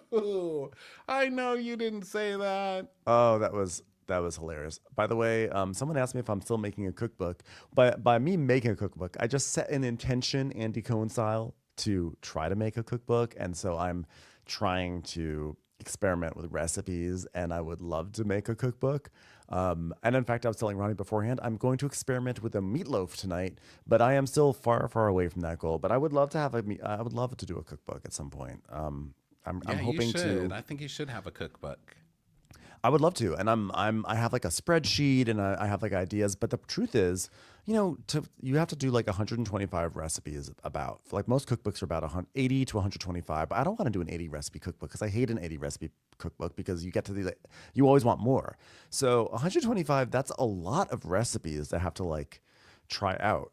boo. I know you didn't say that. Oh, that was hilarious. By the way, someone asked me if I'm still making a cookbook. By me making a cookbook, I just set an intention, Andy Cohen style, to try to make a cookbook. And so I'm trying to experiment with recipes, and I would love to make a cookbook. And in fact, I was telling Ronnie beforehand, I'm going to experiment with a meatloaf tonight, but I am still far, far away from that goal. But I would love to have I would love to do a cookbook at some point. I'm hoping to. I think you should have a cookbook. I would love to, and I have like a spreadsheet, and I have like ideas. But the truth is, you have to do like 125 recipes. About like most cookbooks are about 80 to 125. But I don't want to do an 80 recipe cookbook because I hate an 80 recipe cookbook because you get to you always want more. So 125, that's a lot of recipes that I have to like try out.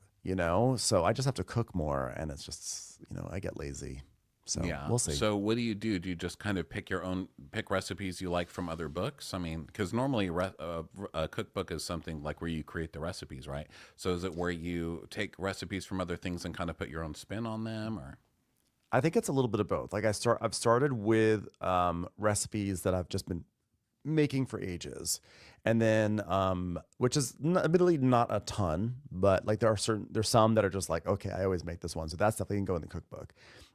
So I just have to cook more, and it's just I get lazy. So Yeah. we'll see. So what do? Do you just kind of pick recipes you like from other books? I mean, because normally a cookbook is something like where you create the recipes, right? So is it where you take recipes from other things and kind of put your own spin on them, or? I think it's a little bit of both. Like I've started with recipes that I've just been making for ages, and then which is admittedly not a ton, but like there's some that are just like, okay, I always make this one, so that's definitely gonna go in the cookbook.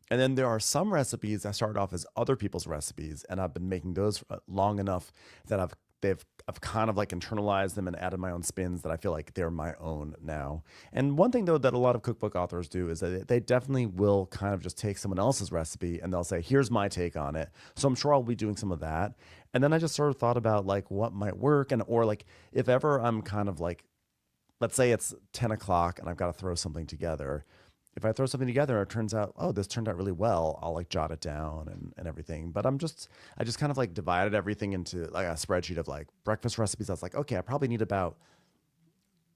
And then there are some recipes that started off as other people's recipes, and I've been making those long enough that I've kind of like internalized them and added my own spins that I feel like they're my own now. And one thing though that a lot of cookbook authors do is that they definitely will kind of just take someone else's recipe and they'll say, here's my take on it. So I'm sure I'll be doing some of that. And then I just sort of thought about like what might work, and or like if ever I'm kind of like, let's say it's 10 o'clock and I've got to throw something together. If I throw something together, it turns out, oh, this turned out really well, I'll like jot it down and everything. But I just kind of like divided everything into like a spreadsheet of like breakfast recipes. I was like, okay, I probably need about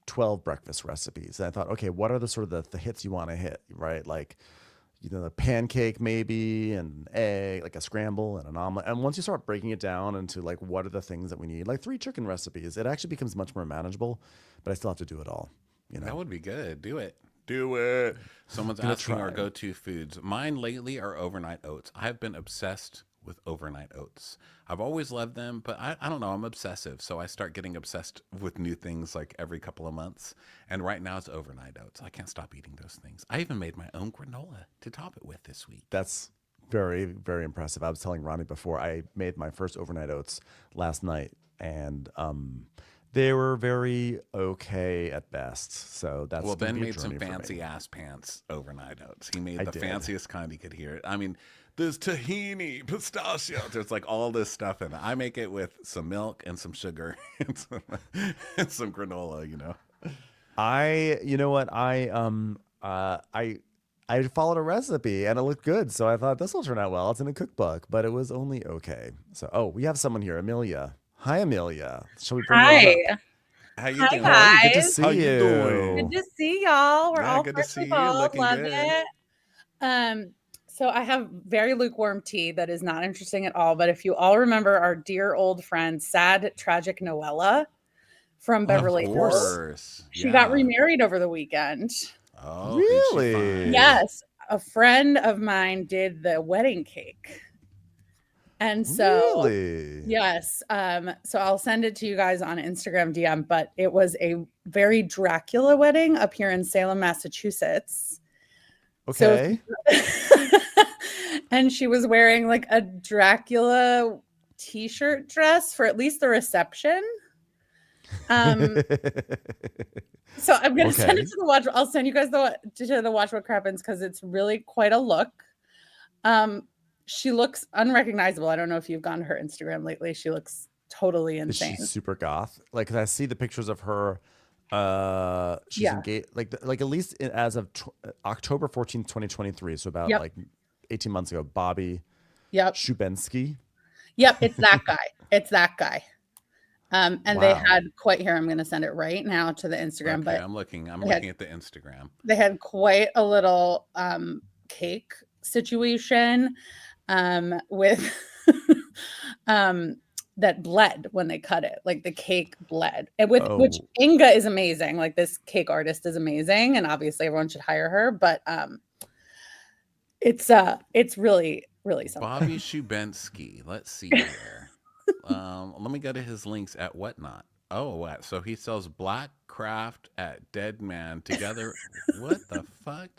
12 breakfast recipes. And I thought, okay, what are the sort of the hits you want to hit, right? Like, you know, the pancake maybe, and egg, like a scramble and an omelet. And once you start breaking it down into like, what are the things that we need, like 3 chicken recipes, it actually becomes much more manageable, but I still have to do it all, you know? That would be good. Do it. Do it. Someone's asking try. our go-to foods. Mine lately are overnight oats. I've been obsessed with overnight oats. I've always loved them, but I don't know. I'm obsessive. So I start getting obsessed with new things like every couple of months. And right now it's overnight oats. I can't stop eating those things. I even made my own granola to top it with this week. That's very, very impressive. I was telling Ronnie before, I made my first overnight oats last night, and they were very okay at best. So that's Well, gonna Ben be a made some journey for me. fancy ass pants overnight oats. He made I the did. fanciest kind he could hear. I mean, there's tahini, pistachio. There's like all this stuff in it. I make it with some milk and some sugar and some granola, you know. You know what? I followed a recipe and it looked good, so I thought this will turn out well. It's in a cookbook, but it was only okay. So, oh, we have someone here, Amelia. Hi, Amelia. Shall we bring her on Hi. up? How you Hi, doing? guys. Good to see How you. you doing? Good to see y'all. We're Yeah, all good to see freshly you. bald. Looking Love good. it. So I have very lukewarm tea that is not interesting at all. But if you all remember our dear old friend, sad, tragic Noella from Beverly Of Hills, course. she got Yeah. remarried over the weekend. Oh, who'd she Really? find? Yes, a friend of mine did the wedding cake. And so, Really? yes, so I'll send it to you guys on Instagram DM, but it was a very Dracula wedding up here in Salem, Massachusetts. Okay. And she was wearing like a Dracula t-shirt dress for at least the reception. So I'm gonna send Okay. it to the watch. I'll send you guys to the Watch What Crappens because it's really quite a look. She looks unrecognizable. I don't know if you've gone to her Instagram lately. She looks totally Is she insane. super goth? Like, 'cause I see the pictures of her. She's Yeah. engaged. Like at least as of October 14th, 2023. So about Yep. like 18 months ago. Bobby Yep. Shubensky. Yep. It's that guy. It's that guy. And they Wow. had quite here. I'm going to send it right now to the Instagram. Okay, But I'm looking at the Instagram. they had quite a little cake situation with that bled when they cut it. Like the cake bled. Which Oh. Inga is amazing. Like this cake artist is amazing, and obviously everyone should hire her. But it's really, really something. Bobby Shubensky. Let's see here. Let me go to his links at Whatnot. Oh, so he sells black craft at Dead Man together. What the fuck?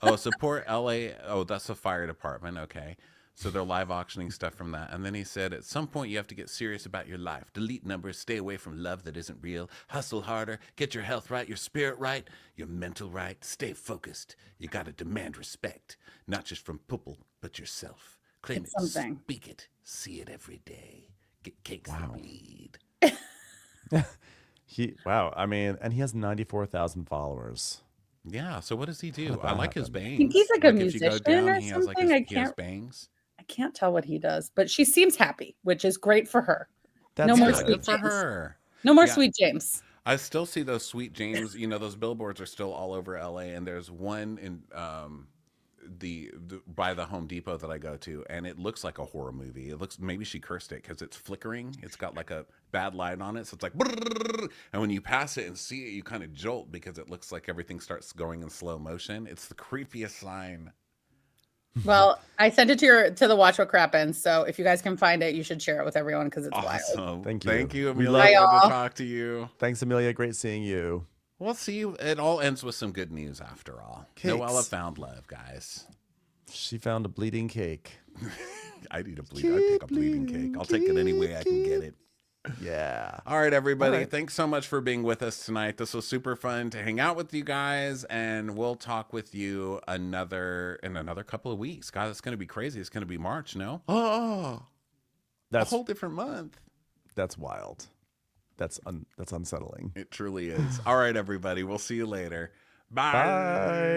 Oh, support LA. Oh, that's the fire department. Okay. So they're live auctioning stuff from that. And then he said, at some point, you have to get serious about your life. Delete numbers. Stay away from love that isn't real. Hustle harder. Get your health right, your spirit right, your mental right. Stay focused. You got to demand respect, not just from people, but yourself. Claim It's it. something. Speak it. See it every day. Get cakes Wow. that bleed. Wow. I mean, and he has 94,000 followers. Yeah. So what does he How do? did I that like his happen? bangs. I think he's like a if you go musician down, or he has like something. he has bangs. I can't tell what he does, but she seems happy, which is great for her. That's No more good. sweet Good for James. her. No more Yeah. Sweet James. I still see those Sweet James. You know, those billboards are still all over LA, and there's one in by the Home Depot that I go to, and it looks like a horror movie. It looks, maybe she cursed it because it's flickering. It's got like a bad light on it, so it's like, brrr, and when you pass it and see it, you kind of jolt because it looks like everything starts going in slow motion. It's the creepiest sign. Well, I sent it to the Watch What Crappens, so if you guys can find it, you should share it with everyone because it's wild. Awesome. Thank you. Thank you, We Amelia. love- Good Bye, to y'all. talk to you. Thanks, Amelia. Great seeing you. We'll see you. It all ends with some good news after all. Cakes. Noella found love, guys. She found a bleeding cake. I need a bleed. I'd take a bleeding cake. I'll take it any way I can get it. Yeah. All right, everybody. All right. Thanks so much for being with us tonight. This was super fun to hang out with you guys, and we'll talk with you in another couple of weeks. God, it's going to be crazy. It's going to be March, no? Oh, That's a whole different month. that's wild. That's unsettling. It truly is. All right, everybody. We'll see you later. Bye. Bye.